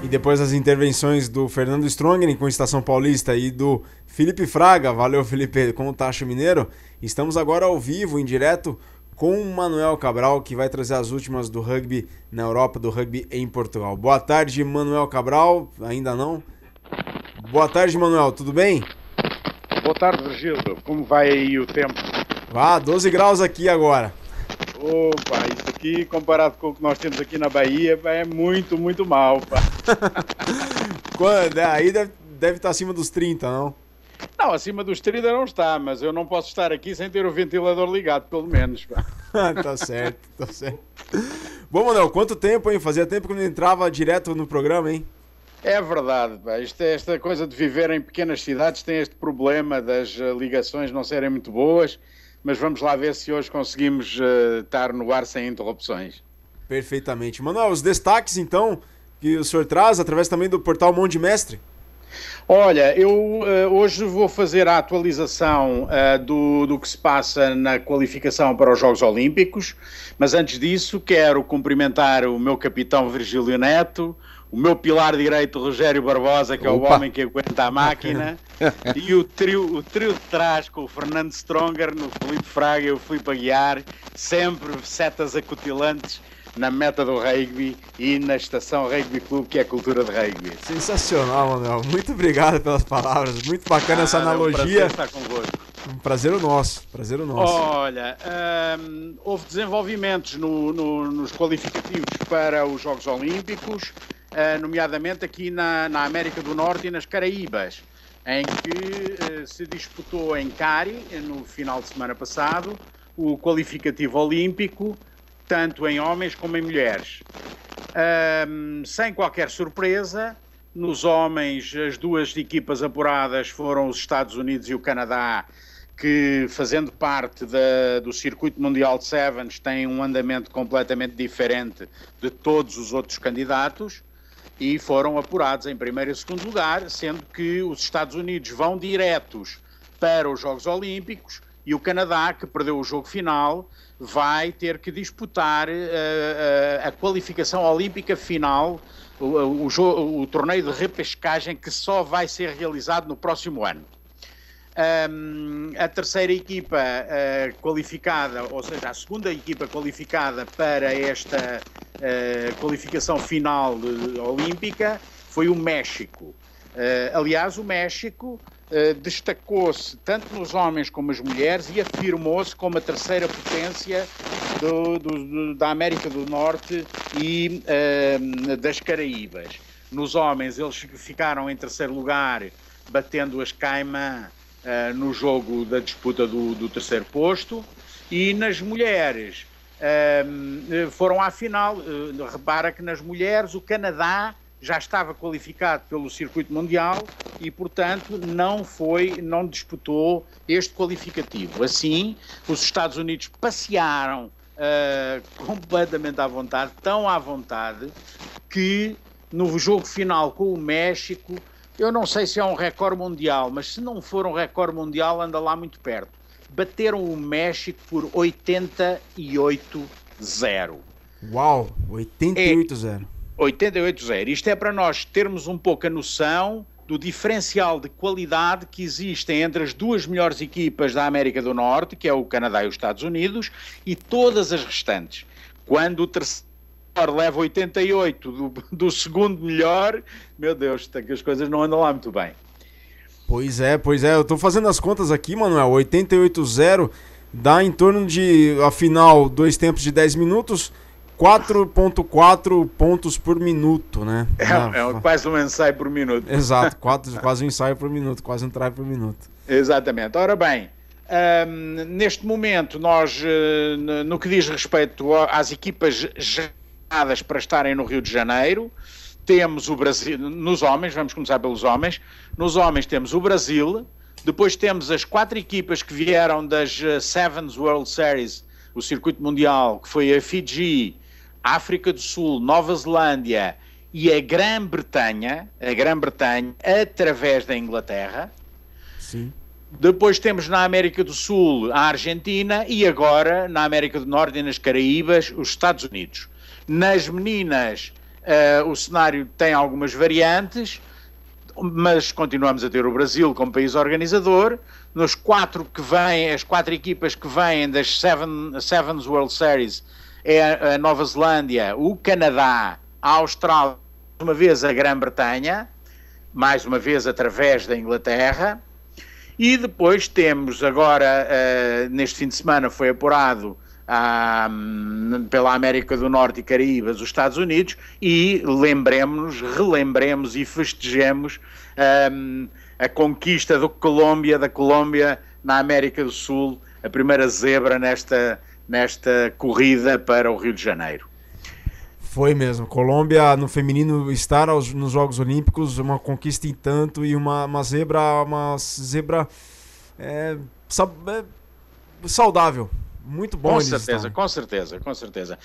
E depois das intervenções do Fernando Strongren com Estação Paulista e do Felipe Fraga, valeu Felipe, com o Tacho Mineiro, estamos agora ao vivo, em direto, com o Manuel Cabral, que vai trazer as últimas do rugby na Europa, do rugby em Portugal. Boa tarde, Manuel Cabral, ainda não? Boa tarde, Manuel, tudo bem? Boa tarde, Virgílio, como vai aí o tempo? 12 graus aqui agora. Opa, isso aqui, comparado com o que nós temos aqui na Bahia, é muito, muito mal, pá. Aí deve estar acima dos 30, não? Não, acima dos 30 não está, mas eu não posso estar aqui sem ter o ventilador ligado, pelo menos, pá. Tá certo, tá certo. Bom, Manuel, quanto tempo, hein? Fazia tempo que não entrava direto no programa, hein? É verdade, pá. Esta coisa de viver em pequenas cidades tem este problema das ligações não serem muito boas, mas vamos lá ver se hoje conseguimos estar no ar sem interrupções. Perfeitamente. Manuel, os destaques, então, que o senhor traz, através também do portal Monte Mestre? Olha, eu hoje vou fazer a atualização do que se passa na qualificação para os Jogos Olímpicos, mas antes disso quero cumprimentar o meu capitão Virgílio Neto, o meu pilar direito Rogério Barbosa, que é o homem que aguenta a máquina, e o trio de trás com o Fernando Stronger, no Felipe Fraga e o Filipe Aguiar, sempre setas acutilantes na meta do rugby e na Estação Rugby Clube, que é a cultura de rugby. Sensacional, Manuel. Muito obrigado pelas palavras. Muito bacana essa analogia. É um prazer estar convosco. Um prazer o nosso. Prazer o nosso. Olha, houve desenvolvimentos nos qualificativos para os Jogos Olímpicos, nomeadamente aqui na América do Norte e nas Caraíbas, em que se disputou em Cari, no final de semana passado, o qualificativo olímpico, tanto em homens como em mulheres. Sem qualquer surpresa, nos homens as duas equipas apuradas foram os Estados Unidos e o Canadá, que, fazendo parte do circuito mundial de Sevens, têm um andamento completamente diferente de todos os outros candidatos e foram apurados em primeiro e segundo lugar, sendo que os Estados Unidos vão diretos para os Jogos Olímpicos e o Canadá, que perdeu o jogo final, vai ter que disputar a qualificação olímpica final, o torneio de repescagem, que só vai ser realizado no próximo ano. A terceira equipa qualificada, ou seja, a segunda equipa qualificada para esta qualificação final olímpica foi o México. Aliás, o México destacou-se tanto nos homens como nas mulheres e afirmou-se como a terceira potência da América do Norte e das Caraíbas. Nos homens eles ficaram em terceiro lugar, batendo as Caimã no jogo da disputa do terceiro posto, e nas mulheres foram à final. Repara que nas mulheres o Canadá já estava qualificado pelo circuito mundial e, portanto, não disputou este qualificativo. Assim, os Estados Unidos passearam completamente à vontade, tão à vontade, que no jogo final com o México, eu não sei se é um recorde mundial, mas se não for um recorde mundial, anda lá muito perto. Bateram o México por 88-0. Uau, 88-0. 88-0. Isto é para nós termos um pouco a noção do diferencial de qualidade que existem entre as duas melhores equipas da América do Norte, que é o Canadá e os Estados Unidos, e todas as restantes. Quando o terceiro leva 88 do segundo melhor, meu Deus, as coisas não andam lá muito bem. Pois é, eu tô fazendo as contas aqui, Manuel, 88-0 dá em torno de, afinal, 2 tempos de 10 minutos, 4.4 pontos por minuto, né? É quase um ensaio por minuto. Exato, quase um ensaio por minuto, quase um try por minuto. Exatamente. Ora bem, neste momento nós, no que diz respeito às equipas geradas para estarem no Rio de Janeiro, temos o Brasil, nos homens, vamos começar pelos homens, nos homens temos o Brasil, depois temos as 4 equipas que vieram das Sevens World Series, o circuito mundial, que foi a Fiji, África do Sul, Nova Zelândia e a Grã-Bretanha, através da Inglaterra. Sim. Depois temos na América do Sul a Argentina e agora na América do Norte e nas Caraíbas os Estados Unidos. Nas meninas o cenário tem algumas variantes, mas continuamos a ter o Brasil como país organizador. Nos 4 que vêm, as 4 equipas que vêm das Sevens World Series é a Nova Zelândia, o Canadá, a Austrália, mais uma vez a Grã-Bretanha, mais uma vez através da Inglaterra, e depois temos agora, neste fim de semana foi apurado pela América do Norte e Caraíbas os Estados Unidos, e relembremos e festejemos a conquista da Colômbia na América do Sul, a primeira zebra nesta corrida para o Rio de Janeiro. Foi mesmo. Colômbia no feminino estar nos Jogos Olímpicos, uma conquista em tanto e uma zebra saudável. Muito bom. Com certeza.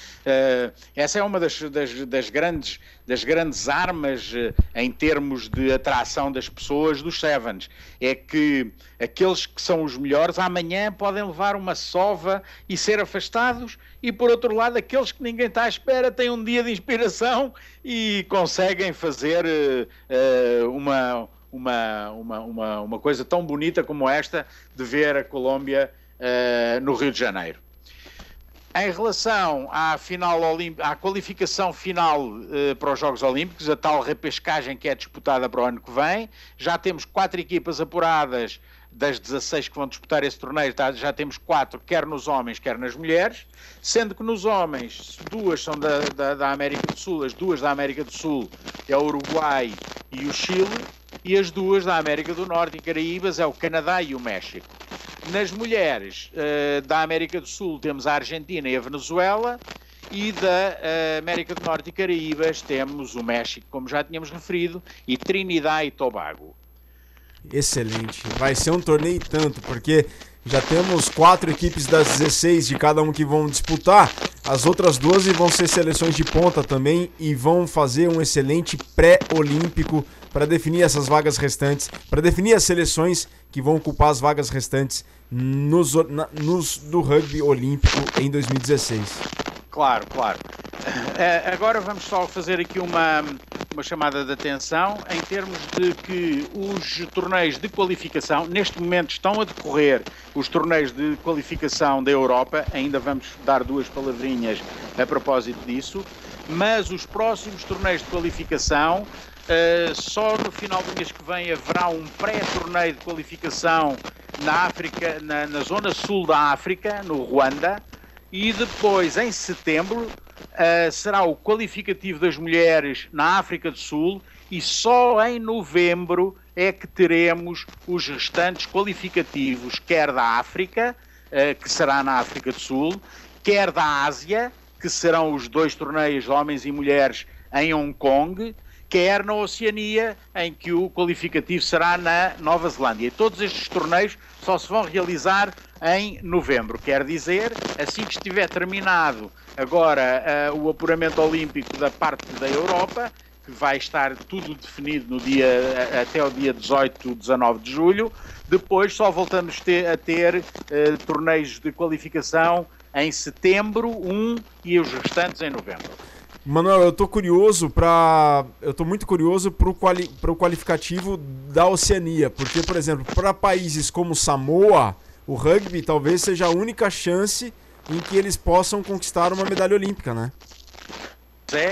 Essa é uma das grandes armas em termos de atração das pessoas dos Sevens. É que aqueles que são os melhores amanhã podem levar uma sova e ser afastados, e por outro lado aqueles que ninguém está à espera têm um dia de inspiração e conseguem fazer uma coisa tão bonita como esta de ver a Colômbia no Rio de Janeiro. Em relação à qualificação final para os Jogos Olímpicos, a tal repescagem que é disputada para o ano que vem, já temos 4 equipas apuradas das 16 que vão disputar esse torneio, já temos 4, quer nos homens, quer nas mulheres, sendo que nos homens 2 são da América do Sul, as 2 da América do Sul é o Uruguai e o Chile, e as 2 da América do Norte e Caraíbas é o Canadá e o México. Nas mulheres da América do Sul temos a Argentina e a Venezuela, e da América do Norte e Caraíbas temos o México, como já tínhamos referido, e Trinidad e Tobago. Excelente. Vai ser um torneio e tanto, porque já temos 4 equipes das 16 de cada um que vão disputar. As outras 12 vão ser seleções de ponta também e vão fazer um excelente pré-olímpico para definir essas vagas restantes, para definir as seleções que vão ocupar as vagas restantes do rugby olímpico em 2016. Claro. Agora vamos só fazer aqui uma chamada de atenção em termos de que os torneios de qualificação, neste momento estão a decorrer os torneios de qualificação da Europa, ainda vamos dar 2 palavrinhas a propósito disso, mas os próximos torneios de qualificação, só no final do mês que vem haverá um pré-torneio de qualificação na África, na zona sul da África, no Ruanda, e depois em setembro será o qualificativo das mulheres na África do Sul, e só em novembro é que teremos os restantes qualificativos, quer da África, que será na África do Sul, quer da Ásia, que serão os 2 torneios de homens e mulheres em Hong Kong, quer na Oceania, em que o qualificativo será na Nova Zelândia. E todos estes torneios só se vão realizar em novembro. Quer dizer, assim que estiver terminado agora o apuramento olímpico da parte da Europa, que vai estar tudo definido até o dia 18, 19 de julho, depois só voltamos a ter torneios de qualificação em setembro, e os restantes em novembro. Manuel, eu tô muito curioso pro qualificativo da Oceania, porque, por exemplo, para países como Samoa, o rugby talvez seja a única chance em que eles possam conquistar uma medalha olímpica, né?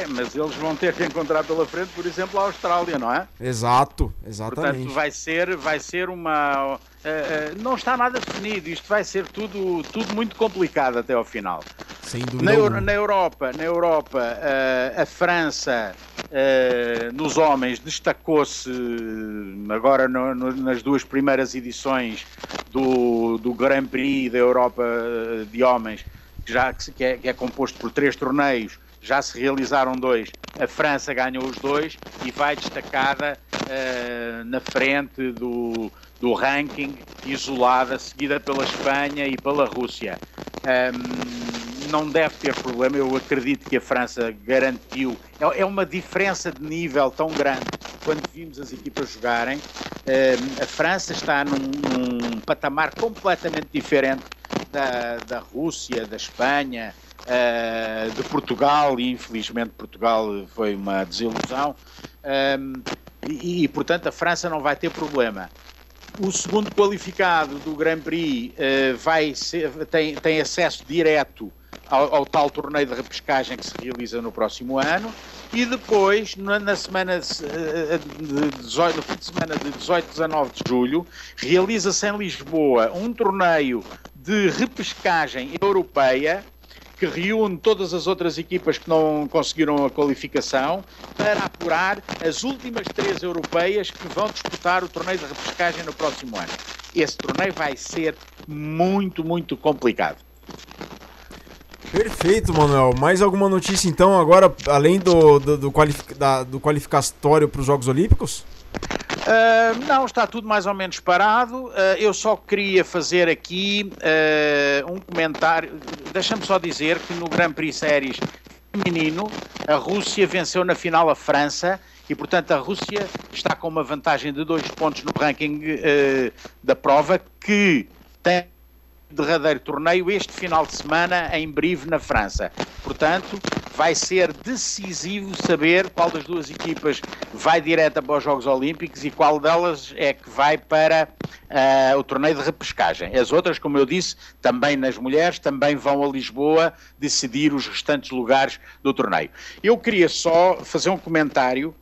Mas eles vão ter que encontrar pela frente, por exemplo, a Austrália, não é? Exato, exatamente. Portanto, vai ser uma... não está nada definido, isto vai ser tudo muito complicado até ao final. Sem dúvida. Na Europa, a França, nos homens, destacou-se agora nas duas primeiras edições do Grand Prix da Europa de homens, que é composto por 3 torneios. Já se realizaram 2, a França ganhou os 2 e vai destacada na frente do ranking, isolada, seguida pela Espanha e pela Rússia. Não deve ter problema, eu acredito que a França garantiu. É uma diferença de nível tão grande quando vimos as equipas jogarem. A França está num patamar completamente diferente da Rússia, da Espanha, de Portugal, e infelizmente Portugal foi uma desilusão, e portanto a França não vai ter problema. O segundo qualificado do Grand Prix tem acesso direto ao tal torneio de repescagem que se realiza no próximo ano, e depois, no fim de semana de 18 e 19 de julho, realiza-se em Lisboa um torneio de repescagem europeia que reúne todas as outras equipas que não conseguiram a qualificação para apurar as últimas 3 europeias que vão disputar o torneio de repescagem no próximo ano. Esse torneio vai ser muito, muito complicado. Perfeito, Manuel. Mais alguma notícia então agora, além do qualificatório para os Jogos Olímpicos? Não, está tudo mais ou menos parado. Eu só queria fazer aqui um comentário. Deixa-me só dizer que no Grand Prix Séries feminino, a Rússia venceu na final a França e, portanto, a Rússia está com uma vantagem de 2 pontos no ranking da prova, que tem derradeiro torneio este final de semana em Brive, na França. Portanto, vai ser decisivo saber qual das duas equipas vai direta para os Jogos Olímpicos e qual delas é que vai para o torneio de repescagem. As outras, como eu disse, também nas mulheres, também vão a Lisboa decidir os restantes lugares do torneio. Eu queria só fazer um comentário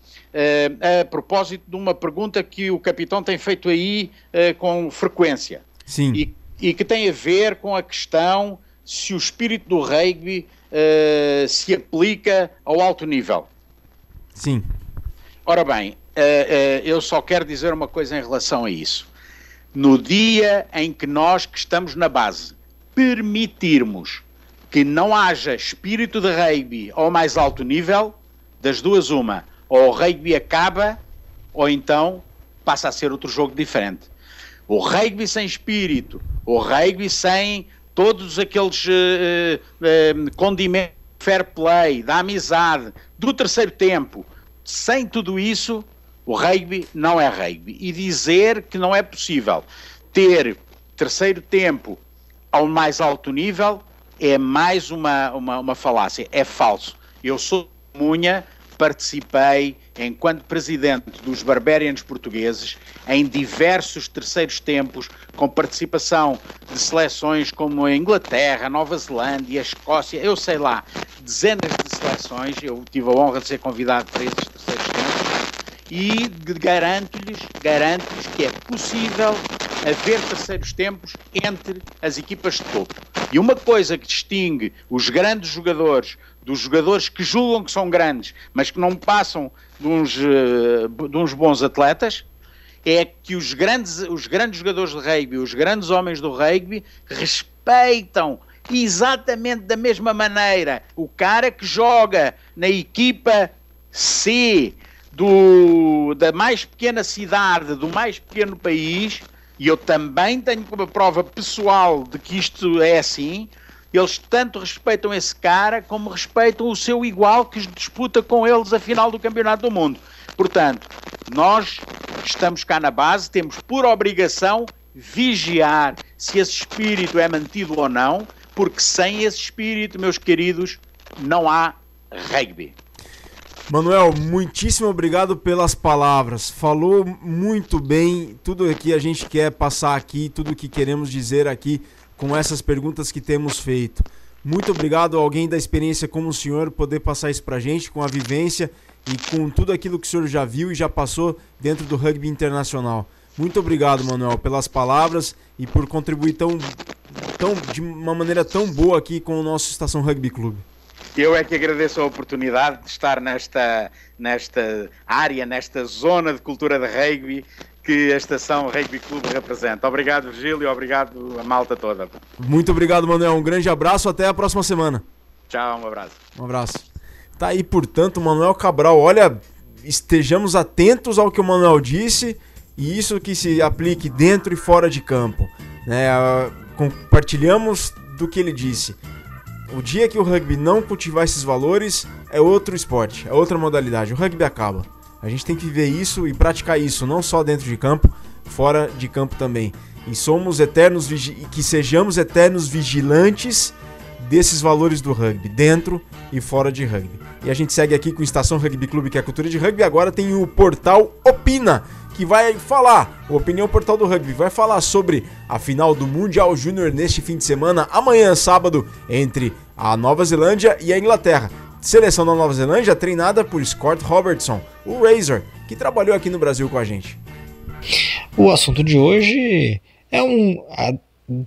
a propósito de uma pergunta que o capitão tem feito aí com frequência. Sim. E que tem a ver com a questão se o espírito do rugby se aplica ao alto nível. Sim. Ora bem, eu só quero dizer uma coisa em relação a isso. No dia em que nós que estamos na base permitirmos que não haja espírito de rugby ao mais alto nível, das duas uma, ou o rugby acaba, ou então passa a ser outro jogo diferente. O rugby sem espírito, o rugby sem todos aqueles condimentos de fair play, da amizade, do terceiro tempo, sem tudo isso, o rugby não é rugby. E dizer que não é possível ter terceiro tempo ao mais alto nível é mais uma falácia, é falso. Eu sou testemunha, participei enquanto presidente dos Barbarians portugueses em diversos terceiros tempos, com participação de seleções como a Inglaterra, a Nova Zelândia, a Escócia, eu sei lá, dezenas de seleções. Eu tive a honra de ser convidado para esses terceiros tempos e garanto-lhes que é possível haver terceiros tempos entre as equipas de topo. E uma coisa que distingue os grandes jogadores dos jogadores que julgam que são grandes, mas que não passam de uns bons atletas, é que os grandes jogadores de rugby, os grandes homens do rugby, respeitam exatamente da mesma maneira o cara que joga na equipa C da mais pequena cidade, do mais pequeno país, e eu também tenho uma prova pessoal de que isto é assim. Eles tanto respeitam esse cara como respeitam o seu igual que disputa com eles a final do Campeonato do Mundo. Portanto, nós que estamos cá na base temos por obrigação vigiar se esse espírito é mantido ou não, porque sem esse espírito, meus queridos, não há rugby. Manuel, muitíssimo obrigado pelas palavras. Falou muito bem tudo que a gente quer passar aqui, tudo que queremos dizer aqui com essas perguntas que temos feito. Muito obrigado a alguém da experiência como o senhor poder passar isso pra gente, com a vivência e com tudo aquilo que o senhor já viu e já passou dentro do rugby internacional. Muito obrigado, Manuel, pelas palavras e por contribuir de uma maneira tão boa aqui com o nosso Estação Rugby Clube. Eu é que agradeço a oportunidade de estar nesta área, nesta zona de cultura de rugby que a Estação Rugby Clube representa. Obrigado, Virgílio, obrigado a malta toda. Muito obrigado, Manuel. Um grande abraço, até a próxima semana. Tchau, um abraço. Um abraço. Tá aí, portanto, Manuel Cabral. Olha, estejamos atentos ao que o Manuel disse e isso que se aplique dentro e fora de campo. Compartilhamos do que ele disse. O dia que o rugby não cultivar esses valores, é outro esporte, é outra modalidade. O rugby acaba. A gente tem que viver isso e praticar isso, não só dentro de campo, fora de campo também. E que sejamos eternos vigilantes desses valores do rugby, dentro e fora de rugby. E a gente segue aqui com o Estação Rugby Clube, que é a cultura de rugby. Agora tem o portal Opina, que vai falar, o Opinião Portal do Rugby, vai falar sobre a final do Mundial Júnior neste fim de semana, amanhã, sábado, entre a Nova Zelândia e a Inglaterra. Seleção da Nova Zelândia treinada por Scott Robertson, o Razor, que trabalhou aqui no Brasil com a gente. O assunto de hoje é a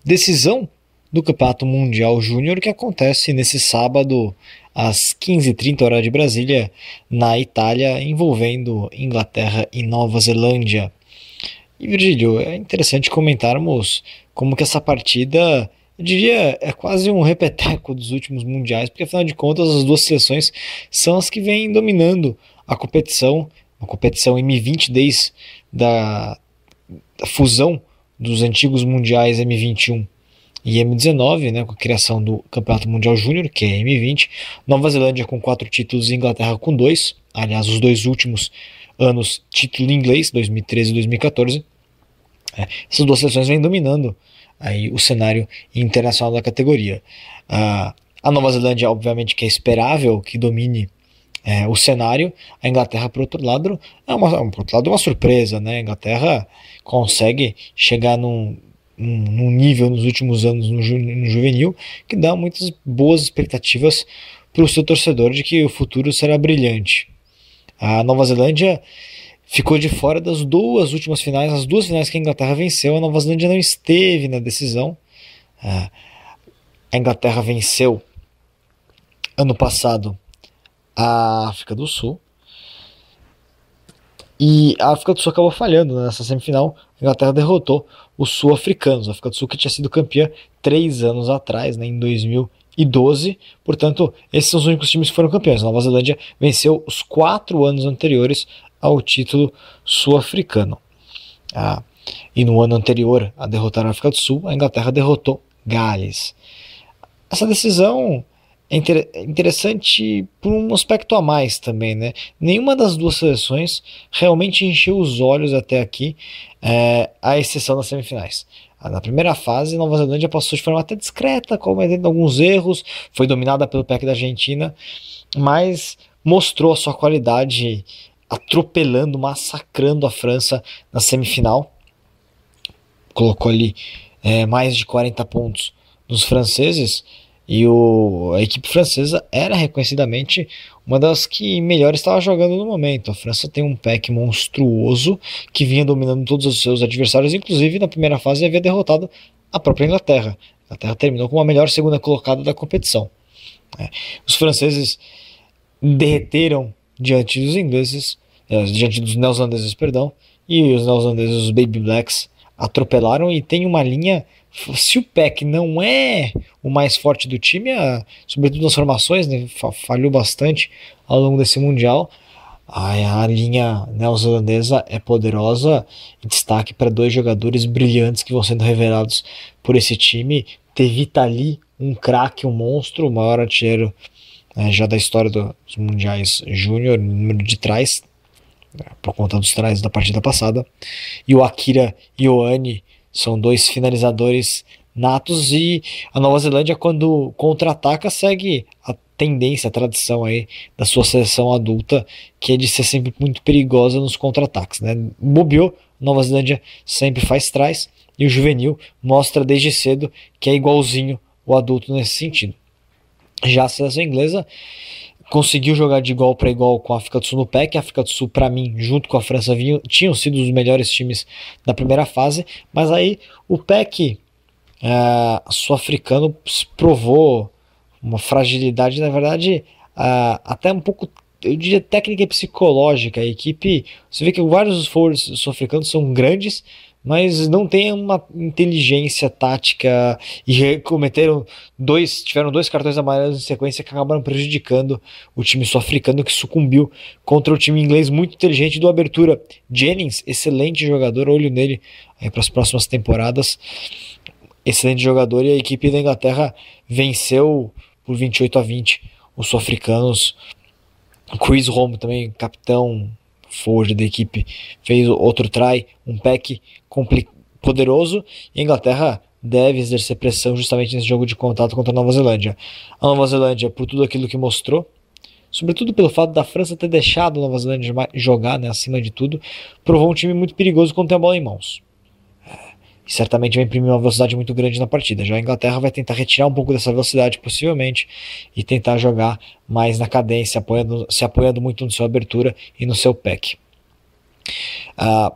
decisão do Campeonato Mundial Júnior que acontece nesse sábado às 15h30 hora de Brasília, na Itália, envolvendo Inglaterra e Nova Zelândia. E Virgílio, é interessante comentarmos como que essa partida, eu diria, é quase um repeteco dos últimos mundiais, porque afinal de contas as duas seleções são as que vêm dominando a competição M20 desde da fusão dos antigos mundiais M21 e M19, né, com a criação do Campeonato Mundial Júnior, que é M20, Nova Zelândia com 4 títulos e Inglaterra com 2, aliás, os 2 últimos anos título inglês, 2013 e 2014. Essas duas seleções vêm dominando aí o cenário internacional da categoria. A Nova Zelândia, obviamente, que é esperável que domine o cenário. A Inglaterra, por outro lado, é uma surpresa, né? A Inglaterra consegue chegar num nível nos últimos anos no juvenil que dá muitas boas expectativas para o seu torcedor de que o futuro será brilhante. A Nova Zelândia ficou de fora das duas últimas finais, as duas finais que a Inglaterra venceu. A Nova Zelândia não esteve na decisão. A Inglaterra venceu ano passado a África do Sul, e a África do Sul acabou falhando nessa semifinal. A Inglaterra derrotou os sul-africanos, a África do Sul que tinha sido campeã 3 anos atrás, né, em 2012. Portanto, esses são os únicos times que foram campeões. A Nova Zelândia venceu os 4 anos anteriores ao título sul-africano. E no ano anterior a derrotar a África do Sul, a Inglaterra derrotou Gales. Essa decisão é interessante por um aspecto a mais também, né? Nenhuma das duas seleções realmente encheu os olhos até aqui, à exceção das semifinais. Na primeira fase, a Nova Zelândia passou de forma até discreta, cometendo alguns erros, foi dominada pelo PEC da Argentina, mas mostrou a sua qualidade atropelando, massacrando a França na semifinal. Colocou ali mais de 40 pontos nos franceses. E a equipe francesa era reconhecidamente uma das que melhor estava jogando no momento. A França tem um pack monstruoso que vinha dominando todos os seus adversários, inclusive na primeira fase havia derrotado a própria Inglaterra. A Inglaterra terminou como a melhor segunda colocada da competição. Os franceses derreteram diante dos neozelandeses, e os neozelandeses, os Baby Blacks, atropelaram e tem uma linha. Se o PEC não é o mais forte do time, sobretudo nas formações, né, falhou bastante ao longo desse Mundial, a linha neozelandesa é poderosa. E destaque para 2 jogadores brilhantes que vão sendo revelados por esse time. Tevita Ali, um craque, um monstro, o maior artilheiro já da história dos Mundiais Júnior, número de trás, por conta dos trás da partida passada. E o Akira Ioane, são 2 finalizadores natos, e a Nova Zelândia, quando contra-ataca, segue a tendência, a tradição aí da sua seleção adulta, que é de ser sempre muito perigosa nos contra-ataques, né? Bobeou, Nova Zelândia sempre faz trás, e o juvenil mostra desde cedo que é igualzinho o adulto nesse sentido. Já a seleção inglesa conseguiu jogar de igual para igual com a África do Sul no PEC. A África do Sul, para mim, junto com a França, tinham sido os melhores times da primeira fase, mas aí o PEC sul-africano provou uma fragilidade, na verdade, até um pouco, eu diria, técnica e psicológica. A equipe, você vê que vários forwards sul-africanos são grandes, mas não tem uma inteligência tática, e tiveram 2 cartões amarelos em sequência que acabaram prejudicando o time sul-africano, que sucumbiu contra o time inglês muito inteligente do Abertura. Jennings, excelente jogador, olho nele para as próximas temporadas, excelente jogador, e a equipe da Inglaterra venceu por 28-20 os sul-africanos. Chris Holm também, capitão forward da equipe, fez outro try, um pack poderoso, e a Inglaterra deve exercer pressão justamente nesse jogo de contato contra a Nova Zelândia. A Nova Zelândia, por tudo aquilo que mostrou, sobretudo pelo fato da França ter deixado a Nova Zelândia jogar, né, acima de tudo, provou um time muito perigoso quando tem a bola em mãos. E certamente vai imprimir uma velocidade muito grande na partida. Já a Inglaterra vai tentar retirar um pouco dessa velocidade, possivelmente, e tentar jogar mais na cadência, se apoiando muito no seu Abertura e no seu pack.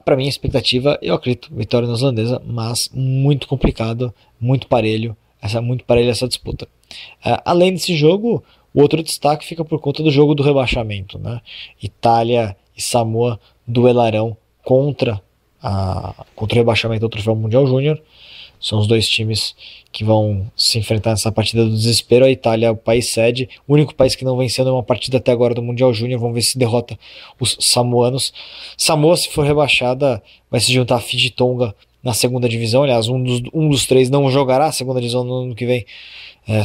Para mim, a expectativa, eu acredito, vitória neozelandesa, mas muito complicado, muito parelho essa disputa. Além desse jogo, o outro destaque fica por conta do jogo do rebaixamento, né? Itália e Samoa duelarão contra o rebaixamento do Troféu Mundial Júnior. São os 2 times que vão se enfrentar nessa partida do desespero. A Itália é o país sede, o único país que não venceu uma partida até agora do Mundial Júnior. Vamos ver se derrota os samoanos. Samoa, se for rebaixada, vai se juntar a Fiji e Tonga na segunda divisão. Aliás, um dos 3 não jogará a segunda divisão no ano que vem,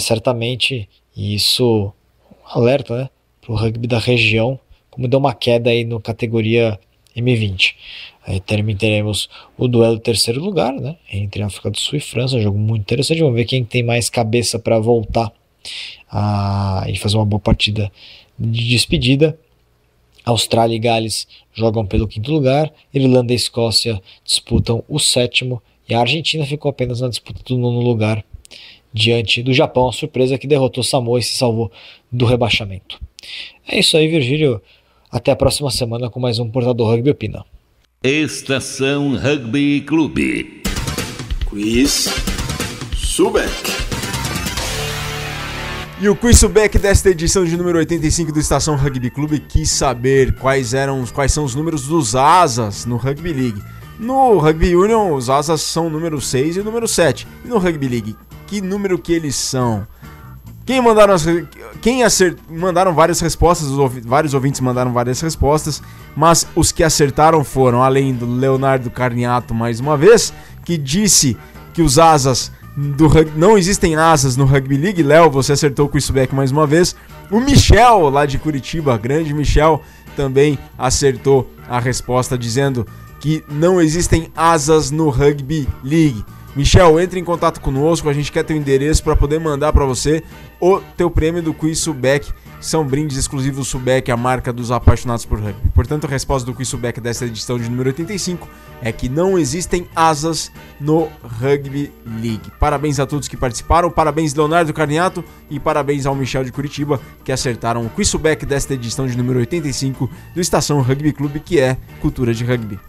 certamente. E isso alerta, né, para o rugby da região, como deu uma queda aí na categoria M20. Aí teremos o duelo do terceiro lugar, né, entre África do Sul e França, um jogo muito interessante. Vamos ver quem tem mais cabeça para voltar e fazer uma boa partida de despedida. Austrália e Gales jogam pelo 5º lugar, Irlanda e Escócia disputam o 7º, e a Argentina ficou apenas na disputa do 9º lugar, diante do Japão, a surpresa que derrotou Samoa e se salvou do rebaixamento. É isso aí, Virgílio. Até a próxima semana com mais um Portador Rugby Opina. Estação Rugby Clube. Quiz Subeck. E o Quiz Subeck desta edição de número 85 do Estação Rugby Clube quis saber quais são os números dos asas no Rugby League. No Rugby Union, os asas são o número 6 e o número 7. E no Rugby League, que número que eles são? Mandaram várias respostas, vários ouvintes mandaram várias respostas, mas os que acertaram foram, além do Leonardo Carniato mais uma vez, que disse que os asas não existem asas no Rugby League. Léo, você acertou com o Quiz mais uma vez. O Michel, lá de Curitiba, grande Michel, também acertou a resposta, dizendo que não existem asas no Rugby League. Michel, entre em contato conosco, a gente quer teu endereço para poder mandar para você o teu prêmio do Quiz Subeck. São brindes exclusivos do Subeck, a marca dos apaixonados por rugby. Portanto, a resposta do Quiz Subeck desta edição de número 85 é que não existem asas no Rugby League. Parabéns a todos que participaram, parabéns Leonardo Carniato e parabéns ao Michel de Curitiba, que acertaram o Quiz Subeck desta edição de número 85 do Estação Rugby Clube, que é cultura de rugby.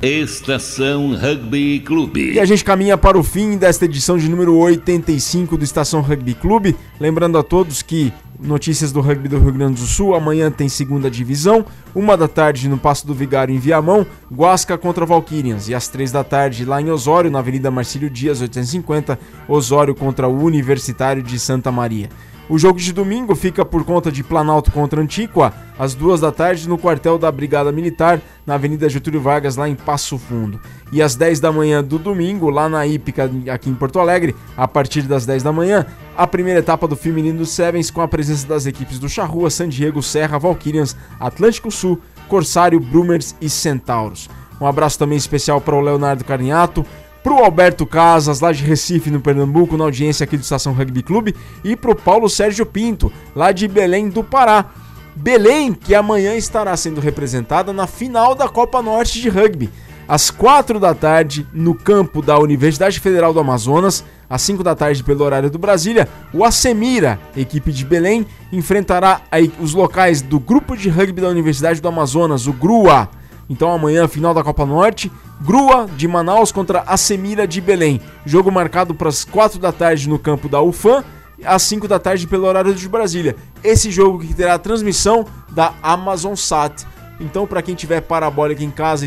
Estação Rugby Clube. E a gente caminha para o fim desta edição de número 85 do Estação Rugby Clube. Lembrando a todos que notícias do rugby do Rio Grande do Sul, amanhã tem segunda divisão, 13h no Paço do Vigário em Viamão, Guasca contra Valquírias, e às 3h lá em Osório, na Avenida Marcílio Dias 850, Osório contra o Universitário de Santa Maria. O jogo de domingo fica por conta de Planalto contra Antíqua, às 2h no quartel da Brigada Militar, na Avenida Getúlio Vargas, lá em Passo Fundo. E às 10h do domingo, lá na Hípica, aqui em Porto Alegre, a partir das 10h, a primeira etapa do Feminino dos Sevens, com a presença das equipes do Charrua, San Diego, Serra, Valquírias, Atlântico Sul, Corsário, Brumers e Centauros. Um abraço também especial para o Leonardo Carniato, pro Alberto Casas, lá de Recife, no Pernambuco, na audiência aqui do Estação Rugby Clube, e pro Paulo Sérgio Pinto, lá de Belém do Pará. Belém, que amanhã estará sendo representada na final da Copa Norte de Rugby, às 4 da tarde, no campo da Universidade Federal do Amazonas. Às 5 da tarde, pelo horário do Brasília, o Assemira, equipe de Belém, enfrentará os locais do Grupo de Rugby da Universidade do Amazonas, o GRUA. Então amanhã, final da Copa Norte, GRUA de Manaus contra Assemira de Belém. Jogo marcado para as 4 da tarde no campo da UFAM, às 5 da tarde pelo horário de Brasília. Esse jogo que terá a transmissão da AmazonSat. Então, para quem tiver parabólica em casa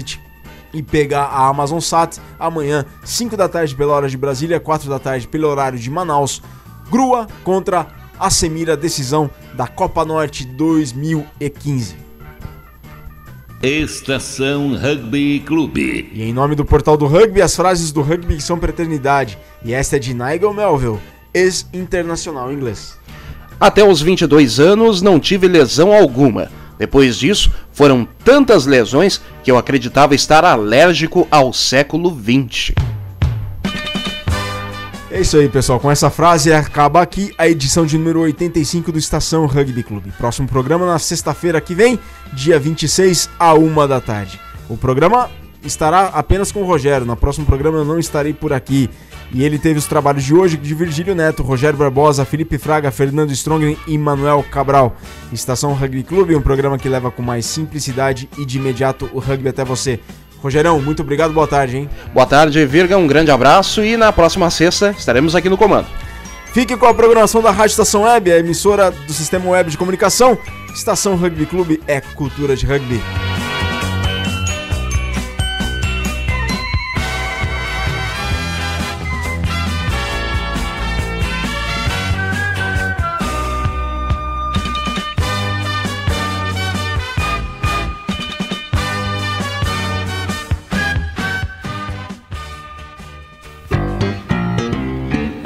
e pegar a AmazonSat, amanhã, 5 da tarde pela hora de Brasília, 4 da tarde pelo horário de Manaus, GRUA contra Assemira, decisão da Copa Norte 2015. Estação Rugby Clube. E em nome do Portal do Rugby, as frases do rugby são para eternidade. E esta é de Nigel Melville, ex-internacional inglês. Até os 22 anos não tive lesão alguma. Depois disso, foram tantas lesões que eu acreditava estar alérgico ao século XX. É isso aí, pessoal. Com essa frase acaba aqui a edição de número 85 do Estação Rugby Clube. Próximo programa na sexta-feira que vem, dia 26, à 1 da tarde. O programa estará apenas com o Rogério. No próximo programa eu não estarei por aqui. E ele teve os trabalhos de hoje de Virgílio Neto, Rogério Barbosa, Felipe Fraga, Fernando Strongren e Manuel Cabral. Estação Rugby Clube, um programa que leva com mais simplicidade e de imediato o rugby até você. Rogerão, muito obrigado, boa tarde, hein? Boa tarde, Virga, um grande abraço e na próxima sexta estaremos aqui no comando. Fique com a programação da Rádio Estação Web, a emissora do Sistema Web de Comunicação. Estação Rugby Clube é cultura de rugby.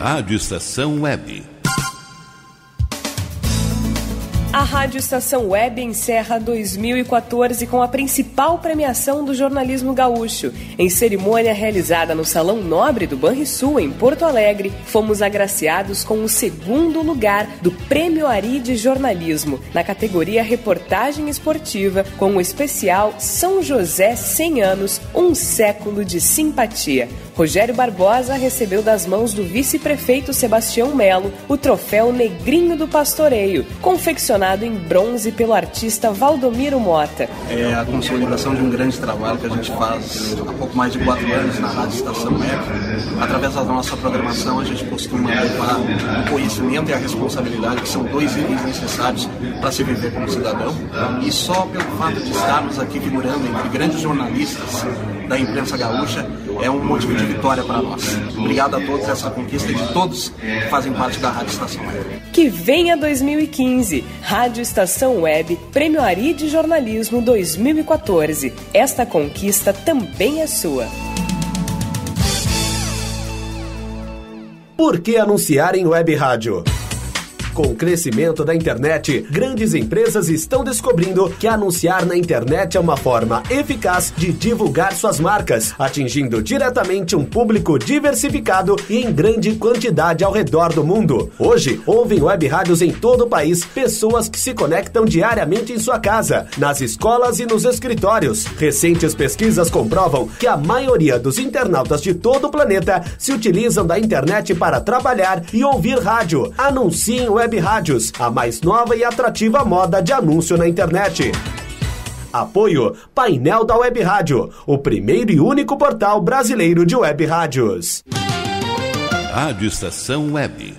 Rádio Estação Web. A Rádio Estação Web encerra 2014 com a principal premiação do jornalismo gaúcho. Em cerimônia realizada no Salão Nobre do Banrisul, em Porto Alegre, fomos agraciados com o 2º lugar do Prêmio Ari de Jornalismo, na categoria Reportagem Esportiva, com o especial São José 100 anos, um século de simpatia. Rogério Barbosa recebeu das mãos do vice-prefeito Sebastião Melo o troféu Negrinho do Pastoreio, confeccionado em bronze pelo artista Valdomiro Mota. É a consolidação de um grande trabalho que a gente faz há pouco mais de 4 anos na Rádio Estação Web. Através da nossa programação, a gente costuma levar o conhecimento e a responsabilidade, que são 2 itens necessários para se viver como cidadão. E só pelo fato de estarmos aqui figurando entre grandes jornalistas da imprensa gaúcha, é um motivo de vitória para nós. Obrigado a todos, essa conquista de todos que fazem parte da Rádio Estação Web. Que venha 2015, Rádio Estação Web, Prêmio Ari de Jornalismo 2014. Esta conquista também é sua. Por que anunciar em web rádio? Com o crescimento da internet, grandes empresas estão descobrindo que anunciar na internet é uma forma eficaz de divulgar suas marcas, atingindo diretamente um público diversificado e em grande quantidade ao redor do mundo. Hoje, ouvem web rádios em todo o país pessoas que se conectam diariamente em sua casa, nas escolas e nos escritórios. Recentes pesquisas comprovam que a maioria dos internautas de todo o planeta se utilizam da internet para trabalhar e ouvir rádio. Anunciem web rádios, a mais nova e atrativa moda de anúncio na internet. Apoio Painel da Web Rádio, o primeiro e único portal brasileiro de web rádios. Rádio Estação Web.